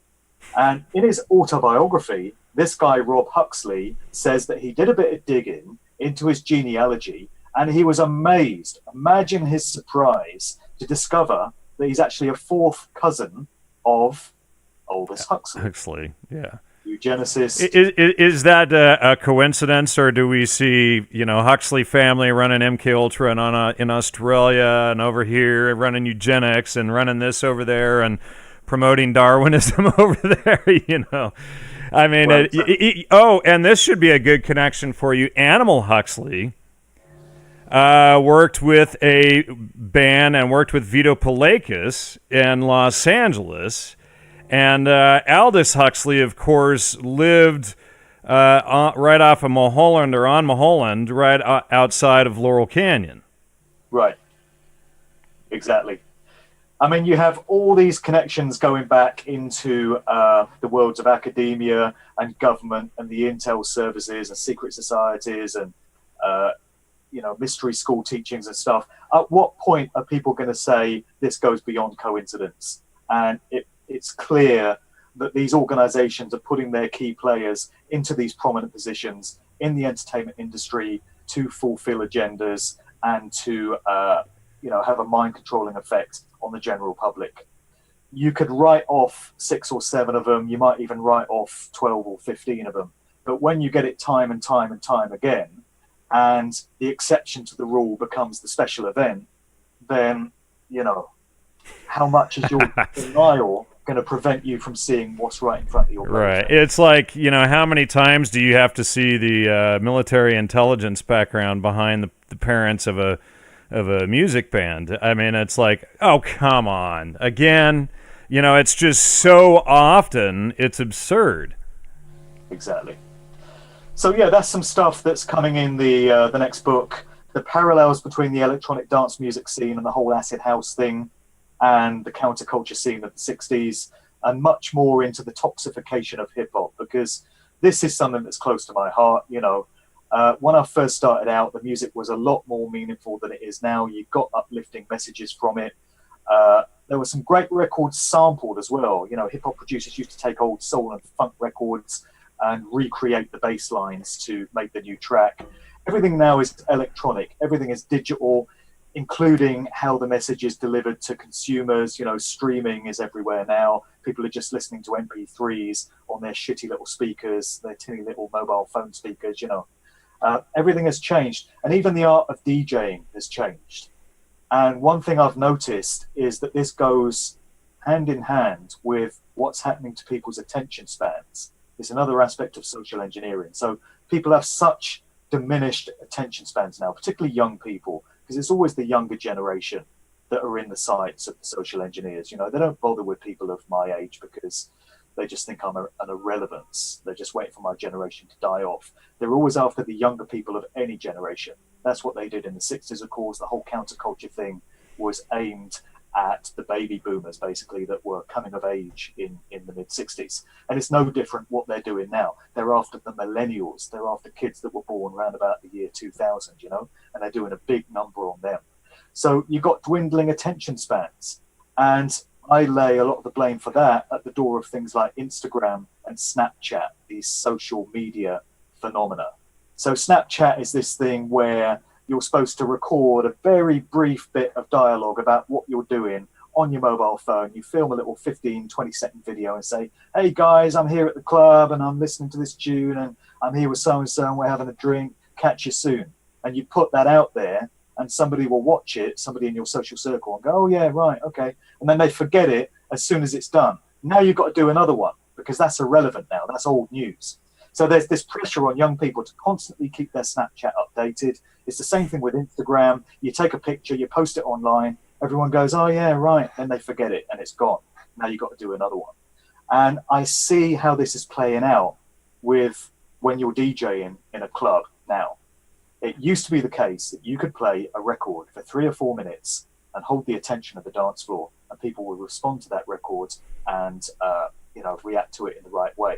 And in his autobiography, this guy, Rob Huxley, says that he did a bit of digging into his genealogy and he was amazed. Imagine his surprise to discover that he's actually a fourth cousin of Aldous Huxley. Huxley, yeah. Eugenicist. Is that a coincidence, or do we see, Huxley family running MK Ultra in Australia and over here running eugenics and running this over there and promoting Darwinism over there? I mean, and this should be a good connection for you. Animal Huxley worked with a band and worked with Vito Palakis in Los Angeles. And Aldous Huxley, of course, lived right off of Mulholland, or on Mulholland, right outside of Laurel Canyon. Right. Exactly. I mean, you have all these connections going back into the worlds of academia and government and the intel services and secret societies and, mystery school teachings and stuff. At what point are people going to say this goes beyond coincidence? And it's clear that these organizations are putting their key players into these prominent positions in the entertainment industry to fulfill agendas and to, have a mind-controlling effect on the general public. You could write off 6 or 7 of them. You might even write off 12 or 15 of them. But when you get it time and time and time again, and the exception to the rule becomes the special event, then, how much is your denial going to prevent you from seeing what's right in front of your face? Right. It's like, how many times do you have to see the military intelligence background behind the parents of a music band? I mean, it's like, oh, come on. Again, it's just so often, it's absurd. Exactly. So, yeah, that's some stuff that's coming in the next book. The parallels between the electronic dance music scene and the whole acid house thing, and the counterculture scene of the 60s, and much more into the toxification of hip-hop, because this is something that's close to my heart. When I first started out, the music was a lot more meaningful than it is now. You got uplifting messages from it. There were some great records sampled as well. Hip-hop producers used to take old soul and funk records and recreate the bass lines to make the new track. Everything now is electronic. Everything is digital, including how the message is delivered to consumers. Streaming is everywhere now. People are just listening to MP3s on their shitty little speakers, their tinny little mobile phone speakers, Everything has changed. And even the art of DJing has changed. And one thing I've noticed is that this goes hand in hand with what's happening to people's attention spans. It's another aspect of social engineering. So people have such diminished attention spans now, particularly young people, because it's always the younger generation that are in the sights of the social engineers. They don't bother with people of my age because they just think I'm an irrelevance. They're just waiting for my generation to die off. They're always after the younger people of any generation. That's what they did in the 60s, of course. The whole counterculture thing was aimed at the baby boomers, basically, that were coming of age in the mid-60s. And it's no different what they're doing now. They're after the millennials. They're after kids that were born around about the year 2000, and they're doing a big number on them. So you've got dwindling attention spans. And I lay a lot of the blame for that at the door of things like Instagram and Snapchat, these social media phenomena. So Snapchat is this thing where you're supposed to record a very brief bit of dialogue about what you're doing on your mobile phone. You film a little 15, 20-second video and say, hey guys, I'm here at the club and I'm listening to this tune and I'm here with so-and-so and we're having a drink. Catch you soon. And you put that out there, and and somebody will watch it, somebody in your social circle, and go, oh yeah, right, okay. And then they forget it as soon as it's done. Now you've got to do another one because that's irrelevant now. That's old news. So there's this pressure on young people to constantly keep their Snapchat updated. It's the same thing with Instagram. You take a picture, you post it online, everyone goes, oh yeah, right. Then they forget it and it's gone. Now you've got to do another one. And I see how this is playing out with when you're DJing in a club now. It used to be the case that you could play a record for 3 or 4 minutes and hold the attention of the dance floor, and people will respond to that record and react to it in the right way.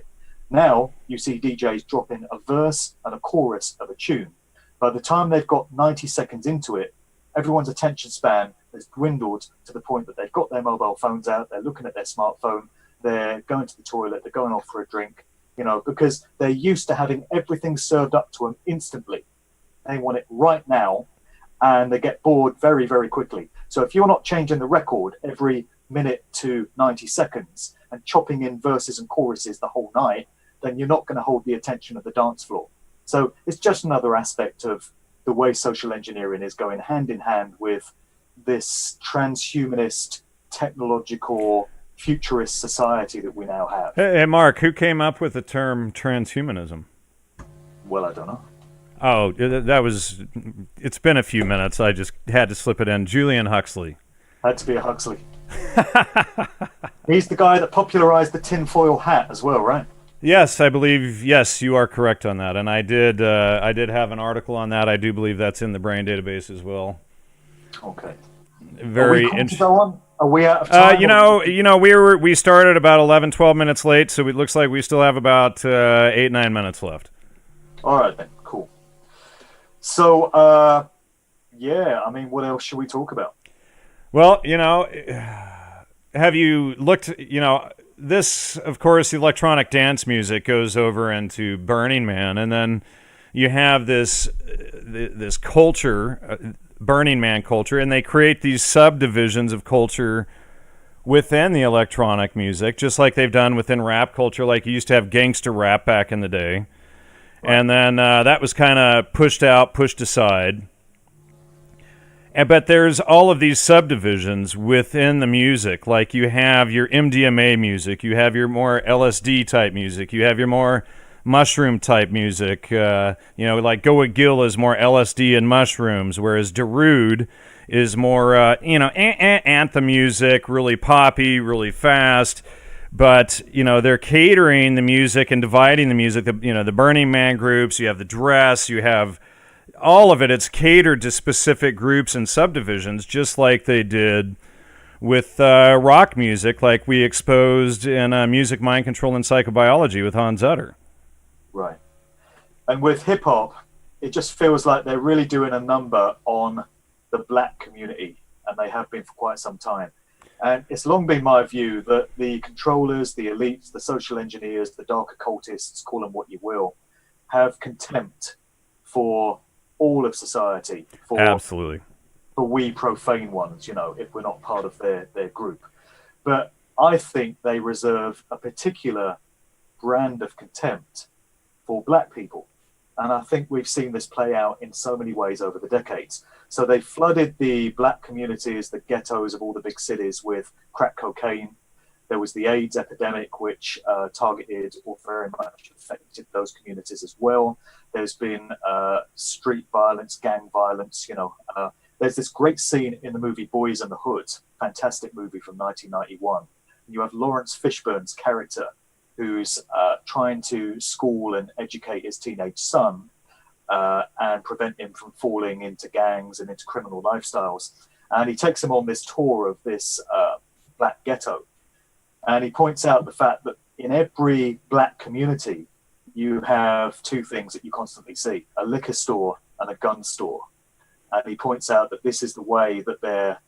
Now you see DJs drop in a verse and a chorus of a tune. By the time they've got 90 seconds into it, everyone's attention span has dwindled to the point that they've got their mobile phones out, they're looking at their smartphone, they're going to the toilet, they're going off for a drink, because they're used to having everything served up to them instantly. They want it right now, and they get bored very, very quickly. So if you're not changing the record every minute to 90 seconds and chopping in verses and choruses the whole night, then you're not going to hold the attention of the dance floor. So it's just another aspect of the way social engineering is going hand in hand with this transhumanist, technological, futurist society that we now have. Hey, Mark, who came up with the term transhumanism? Well, I don't know. Oh, it's been a few minutes. I just had to slip it in. Julian Huxley. Had to be a Huxley. He's the guy that popularized the tinfoil hat as well, right? Yes, I believe, yes, you are correct on that. And I did have an article on that. I do believe that's in the brain database as well. Okay. Very interesting. Are we out of time? We started about 11, 12 minutes late, so it looks like we still have about 8, 9 minutes left. All right, then. Cool. So, what else should we talk about? Well, have you looked, this, of course, the electronic dance music goes over into Burning Man, and then you have this culture, Burning Man culture, and they create these subdivisions of culture within the electronic music, just like they've done within rap culture. Like you used to have gangster rap back in the day, right. And then that was kind of pushed aside. But there's all of these subdivisions within the music. Like you have your MDMA music, you have your more LSD type music, you have your more mushroom type music. Like Go Gill is more LSD and mushrooms, whereas Darude is more, anthem music, really poppy, really fast. But, they're catering the music and dividing the music. The Burning Man groups, you have the Dress, you have all of it. It's catered to specific groups and subdivisions, just like they did with rock music, like we exposed in Music, Mind Control, and Psychobiology with Hans Utter. Right. And with hip-hop, it just feels like they're really doing a number on the black community, and they have been for quite some time. And it's long been my view that the controllers, the elites, the social engineers, the dark occultists, call them what you will, have contempt for all of society, Absolutely. For we profane ones, if we're not part of their group. But I think they reserve a particular brand of contempt for black people. And I think we've seen this play out in so many ways over the decades. So they flooded the black communities, the ghettos of all the big cities with crack cocaine. There was the AIDS epidemic, which targeted or very much affected those communities as well. There's been street violence, gang violence. There's this great scene in the movie Boys in the Hood, fantastic movie from 1991. You have Lawrence Fishburne's character who's trying to school and educate his teenage son and prevent him from falling into gangs and into criminal lifestyles. And he takes him on this tour of this black ghetto. And he points out the fact that in every black community, you have two things that you constantly see, a liquor store and a gun store. And he points out that this is the way that they're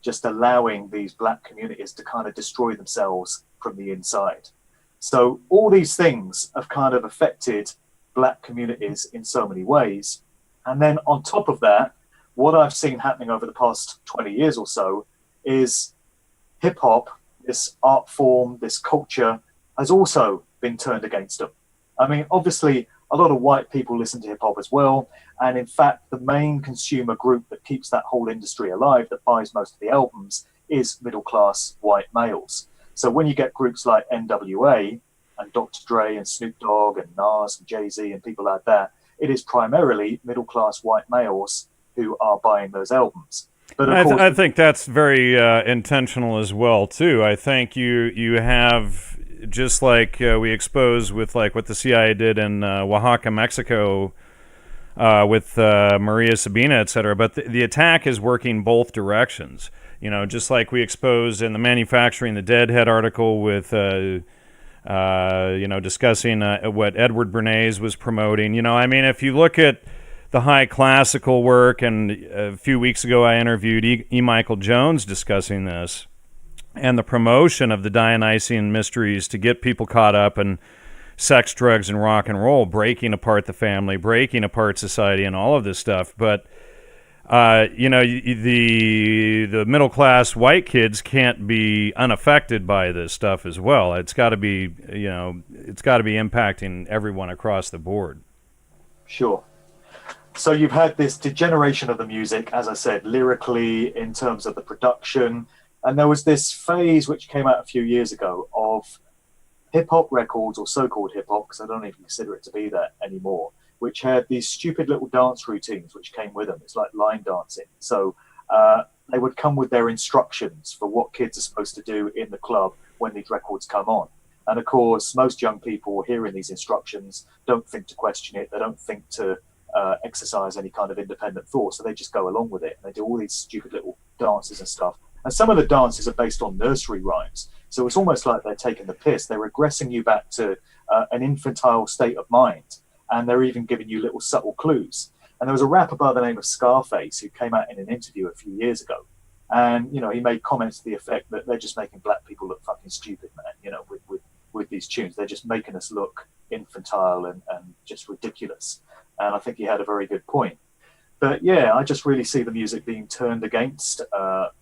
just allowing these black communities to kind of destroy themselves from the inside. So all these things have kind of affected black communities in so many ways. And then on top of that, what I've seen happening over the past 20 years or so is hip hop, this art form, this culture has also been turned against them. I mean, obviously, a lot of white people listen to hip hop as well. And in fact, the main consumer group that keeps that whole industry alive, that buys most of the albums, is middle class white males. So when you get groups like NWA and Dr. Dre and Snoop Dogg and Nas and Jay-Z and people like that, it is primarily middle class white males who are buying those albums. But of course, I think that's very intentional as well too. I think you have, just like we expose with like what the CIA did in Oaxaca, Mexico, with Maria Sabina, etc. But the attack is working both directions. You know, just like we exposed in the Manufacturing the Deadhead article with, discussing what Edward Bernays was promoting. You know, I mean, if you look at the high classical work, and a few weeks ago I interviewed E. Michael Jones discussing this, and the promotion of the Dionysian mysteries to get people caught up in sex, drugs, and rock and roll, breaking apart the family, breaking apart society, and all of this stuff. But the middle class white kids can't be unaffected by this stuff as well. It's got to be, it's got to be impacting everyone across the board. Sure. So you've had this degeneration of the music, as I said, lyrically, in terms of the production. And there was this phase which came out a few years ago of hip-hop records, or so-called hip-hop, because I don't even consider it to be that anymore, which had these stupid little dance routines which came with them. It's like line dancing. So they would come with their instructions for what kids are supposed to do in the club when these records come on. And of course, most young people hearing these instructions don't think to question it. They don't think to exercise any kind of independent thought. So they just go along with it. And they do all these stupid little dances and stuff. And some of the dances are based on nursery rhymes. So it's almost like they're taking the piss. They're regressing you back to an infantile state of mind. And they're even giving you little subtle clues. And there was a rapper by the name of Scarface who came out in an interview a few years ago. And, he made comments to the effect that they're just making black people look fucking stupid, man, with these tunes. They're just making us look infantile and just ridiculous. And I think he had a very good point. But yeah, I just really see the music being turned against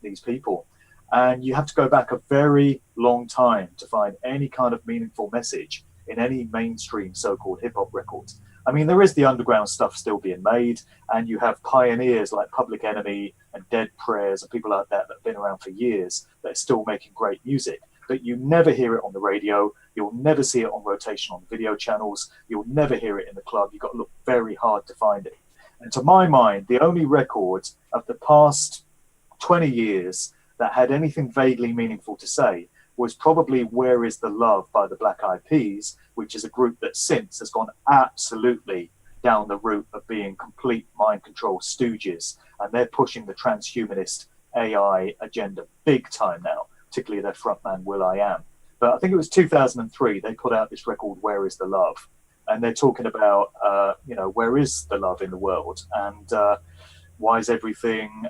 these people. And you have to go back a very long time to find any kind of meaningful message in any mainstream so-called hip-hop records. I mean, there is the underground stuff still being made, and you have pioneers like Public Enemy and Dead Prayers and people like that have been around for years that are still making great music. But you never hear it on the radio. You'll never see it on rotation on video channels. You'll never hear it in the club. You've got to look very hard to find it. And to my mind, the only record of the past 20 years that had anything vaguely meaningful to say was probably Where Is the Love by the Black Eyed Peas, which is a group that since has gone absolutely down the route of being complete mind control stooges. And they're pushing the transhumanist AI agenda big time now, particularly their frontman, will.i.am. But I think it was 2003, they put out this record, Where Is the Love? And they're talking about, where is the love in the world? And why is everything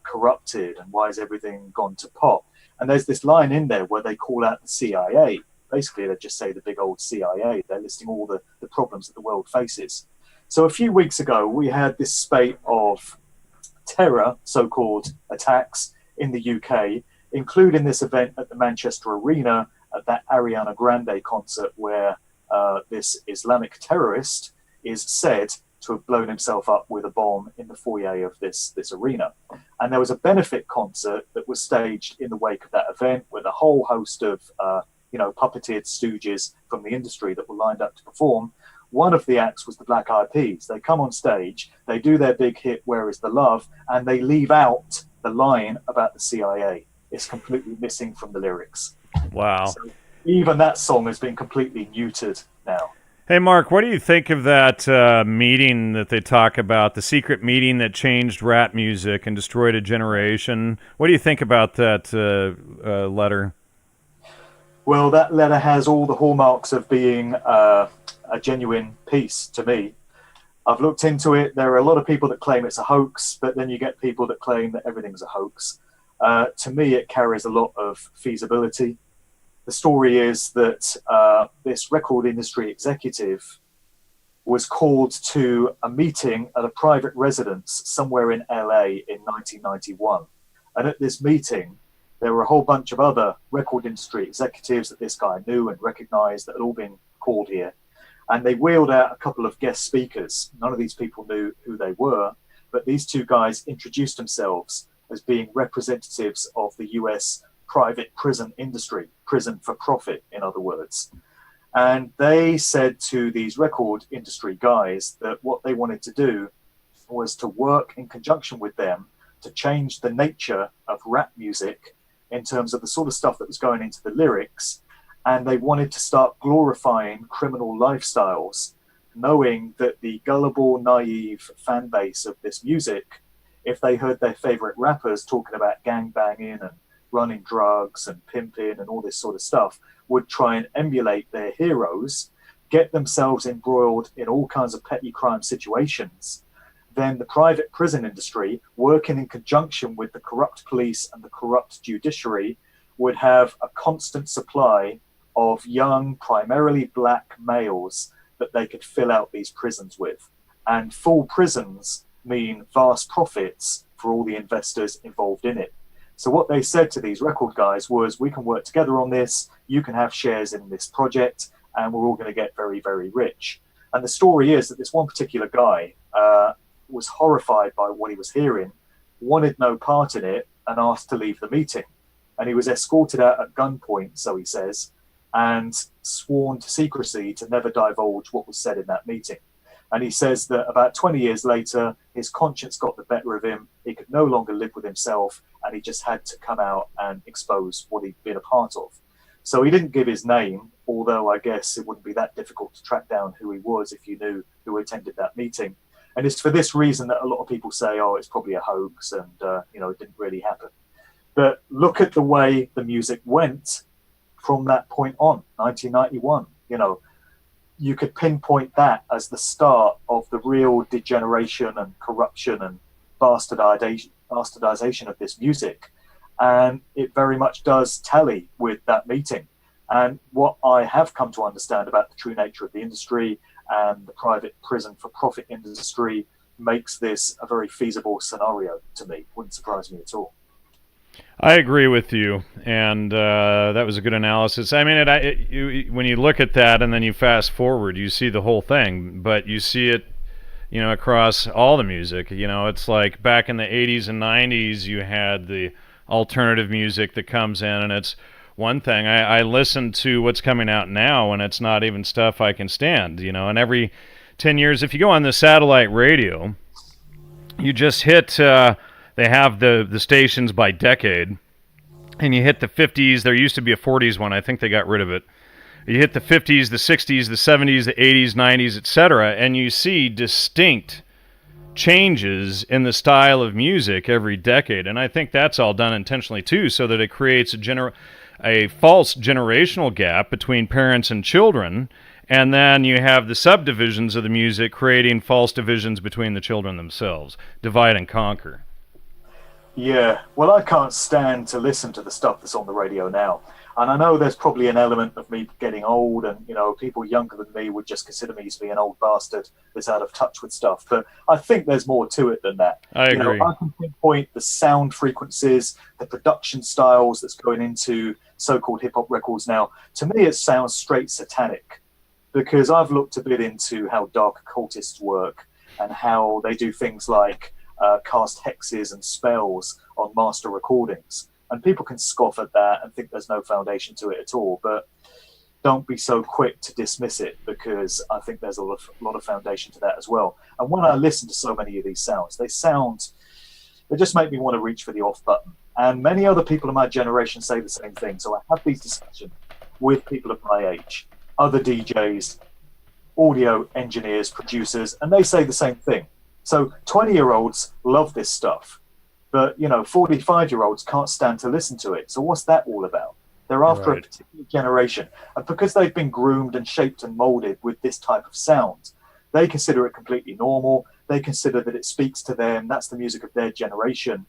corrupted? And why is everything gone to pot? And there's this line in there where they call out the CIA. Basically, they just say the big old CIA. They're listing all the problems that the world faces. So a few weeks ago, we had this spate of terror, so-called attacks in the UK, including this event at the Manchester Arena at that Ariana Grande concert where this Islamic terrorist is said to have blown himself up with a bomb in the foyer of this arena. And there was a benefit concert that was staged in the wake of that event with a whole host of puppeteered stooges from the industry that were lined up to perform. One of the acts was the Black Eyed Peas. They come on stage, they do their big hit, Where Is the Love? And they leave out the line about the CIA. It's completely missing from the lyrics. Wow. So even that song has been completely neutered now. Hey, Mark, what do you think of that meeting that they talk about, the secret meeting that changed rap music and destroyed a generation? What do you think about that letter? Well, that letter has all the hallmarks of being a genuine piece to me. I've looked into it. There are a lot of people that claim it's a hoax, but then you get people that claim that everything's a hoax. To me, it carries a lot of feasibility. The story is that this record industry executive was called to a meeting at a private residence somewhere in LA in 1991. And at this meeting, there were a whole bunch of other record industry executives that this guy knew and recognized that had all been called here. And they wheeled out a couple of guest speakers. None of these people knew who they were, but these two guys introduced themselves as being representatives of the US private prison industry, prison for profit, in other words. And they said to these record industry guys that what they wanted to do was to work in conjunction with them to change the nature of rap music in terms of the sort of stuff that was going into the lyrics. And they wanted to start glorifying criminal lifestyles, knowing that the gullible, naive fan base of this music, if they heard their favorite rappers talking about gang banging and running drugs and pimping and all this sort of stuff, would try and emulate their heroes, get themselves embroiled in all kinds of petty crime situations. Then the private prison industry, working in conjunction with the corrupt police and the corrupt judiciary, would have a constant supply of young, primarily black males that they could fill out these prisons with. And full prisons mean vast profits for all the investors involved in it. So what they said to these record guys was, we can work together on this, you can have shares in this project, and we're all going to get very, very rich. And the story is that this one particular guy was horrified by what he was hearing, wanted no part in it, and asked to leave the meeting. And he was escorted out at gunpoint, so he says, and sworn to secrecy to never divulge what was said in that meeting. And he says that about 20 years later, his conscience got the better of him. He could no longer live with himself, and he just had to come out and expose what he'd been a part of. So he didn't give his name, although I guess it wouldn't be that difficult to track down who he was if you knew who attended that meeting. And it's for this reason that a lot of people say, oh, it's probably a hoax and, it didn't really happen. But look at the way the music went from that point on, 1991. You could pinpoint that as the start of the real degeneration and corruption and bastardization of this music. And it very much does tally with that meeting. And what I have come to understand about the true nature of the industry and the private prison for profit industry makes this a very feasible scenario to me. Wouldn't surprise me at all. I agree with you, and that was a good analysis. I mean, when you look at that and then you fast forward, you see the whole thing, but you see it, across all the music. It's like back in the 80s and 90s, you had the alternative music that comes in, and it's one thing. I listen to what's coming out now, and it's not even stuff I can stand, and every 10 years, if you go on the satellite radio, you just hit... They have the stations by decade, and you hit the 50s. There used to be a 40s one. I think they got rid of it. You hit the 50s, the 60s, the 70s, the 80s, 90s, etc., and you see distinct changes in the style of music every decade. And I think that's all done intentionally, too, so that it creates a false generational gap between parents and children, and then you have the subdivisions of the music creating false divisions between the children themselves. Divide and conquer. Yeah, well, I can't stand to listen to the stuff that's on the radio now. And I know there's probably an element of me getting old, and, people younger than me would just consider me to be an old bastard that's out of touch with stuff. But I think there's more to it than that. I agree. I can pinpoint the sound frequencies, the production styles that's going into so-called hip-hop records now. To me, it sounds straight satanic, because I've looked a bit into how dark occultists work and how they do things like cast hexes and spells on master recordings. And people can scoff at that and think there's no foundation to it at all. But don't be so quick to dismiss it, because I think there's a lot of foundation to that as well. And when I listen to so many of these sounds, they just make me want to reach for the off button. And many other people in my generation say the same thing. So I have these discussions with people of my age, other DJs, audio engineers, producers, and they say the same thing. So 20-year-olds love this stuff, but 45-year-olds can't stand to listen to it. So what's that all about? They're after a particular generation, and because they've been groomed and shaped and molded with this type of sound, they consider it completely normal. They consider that it speaks to them. That's the music of their generation.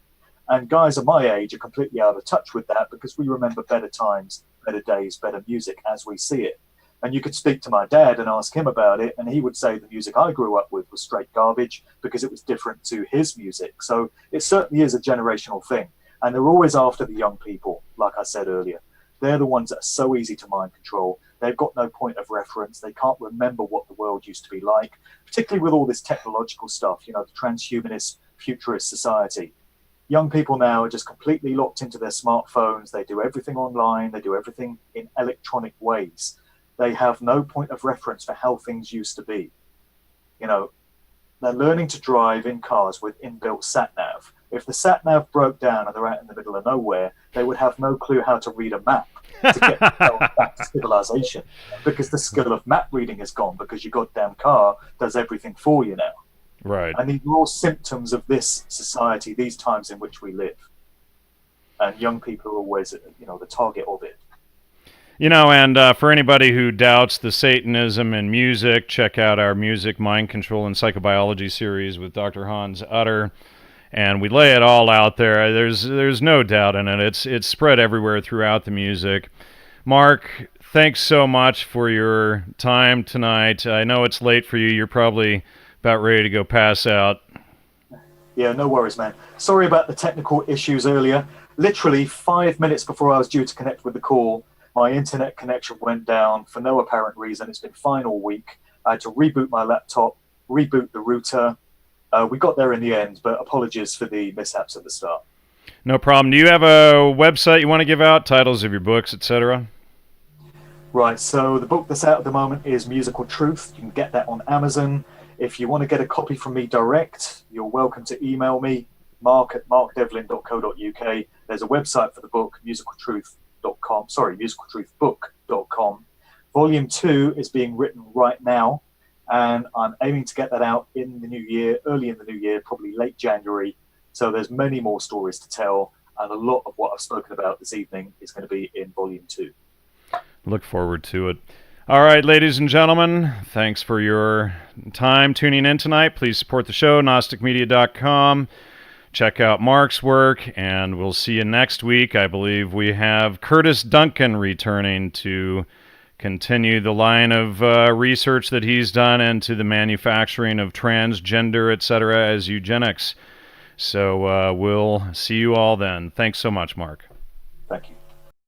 And guys of my age are completely out of touch with that, because we remember better times, better days, better music as we see it. And you could speak to my dad and ask him about it, and he would say the music I grew up with was straight garbage because it was different to his music. So it certainly is a generational thing. And they're always after the young people, like I said earlier. They're the ones that are so easy to mind control. They've got no point of reference. They can't remember what the world used to be like, particularly with all this technological stuff, the transhumanist, futurist society. Young people now are just completely locked into their smartphones. They do everything online. They do everything in electronic ways. They have no point of reference for how things used to be. They're learning to drive in cars with inbuilt sat-nav. If the sat-nav broke down and they're out in the middle of nowhere, they would have no clue how to read a map to get back to civilization, because the skill of map reading is gone, because your goddamn car does everything for you now. Right. And these are all symptoms of this society, these times in which we live. And young people are always, the target of it. And for anybody who doubts the Satanism in music, check out our Music, Mind Control, and Psychobiology series with Dr. Hans Utter. And we lay it all out there. There's no doubt in it. It's spread everywhere throughout the music. Mark, thanks so much for your time tonight. I know it's late for you. You're probably about ready to go pass out. Yeah, no worries, man. Sorry about the technical issues earlier. Literally 5 minutes before I was due to connect with the call, my internet connection went down for no apparent reason. It's been fine all week. I had to reboot my laptop, reboot the router. We got there in the end, but apologies for the mishaps at the start. No problem. Do you have a website you want to give out, titles of your books, etc.? Right, so the book that's out at the moment is Musical Truth. You can get that on Amazon. If you want to get a copy from me direct, you're welcome to email me, mark@markdevlin.co.uk. There's a website for the book, musicaltruthbook.com. Volume 2 is being written right now, and I'm aiming to get that out in the new year, early in the new year, probably late January. So there's many more stories to tell, and a lot of what I've spoken about this evening is going to be in Volume 2. Look forward to it. All right, ladies and gentlemen, thanks for your time tuning in tonight. Please support the show, gnosticmedia.com. Check out Mark's work, and we'll see you next week. I believe we have Curtis Duncan returning to continue the line of research that he's done into the manufacturing of transgender, etc., as eugenics. So we'll see you all then. Thanks so much, Mark. Thank you.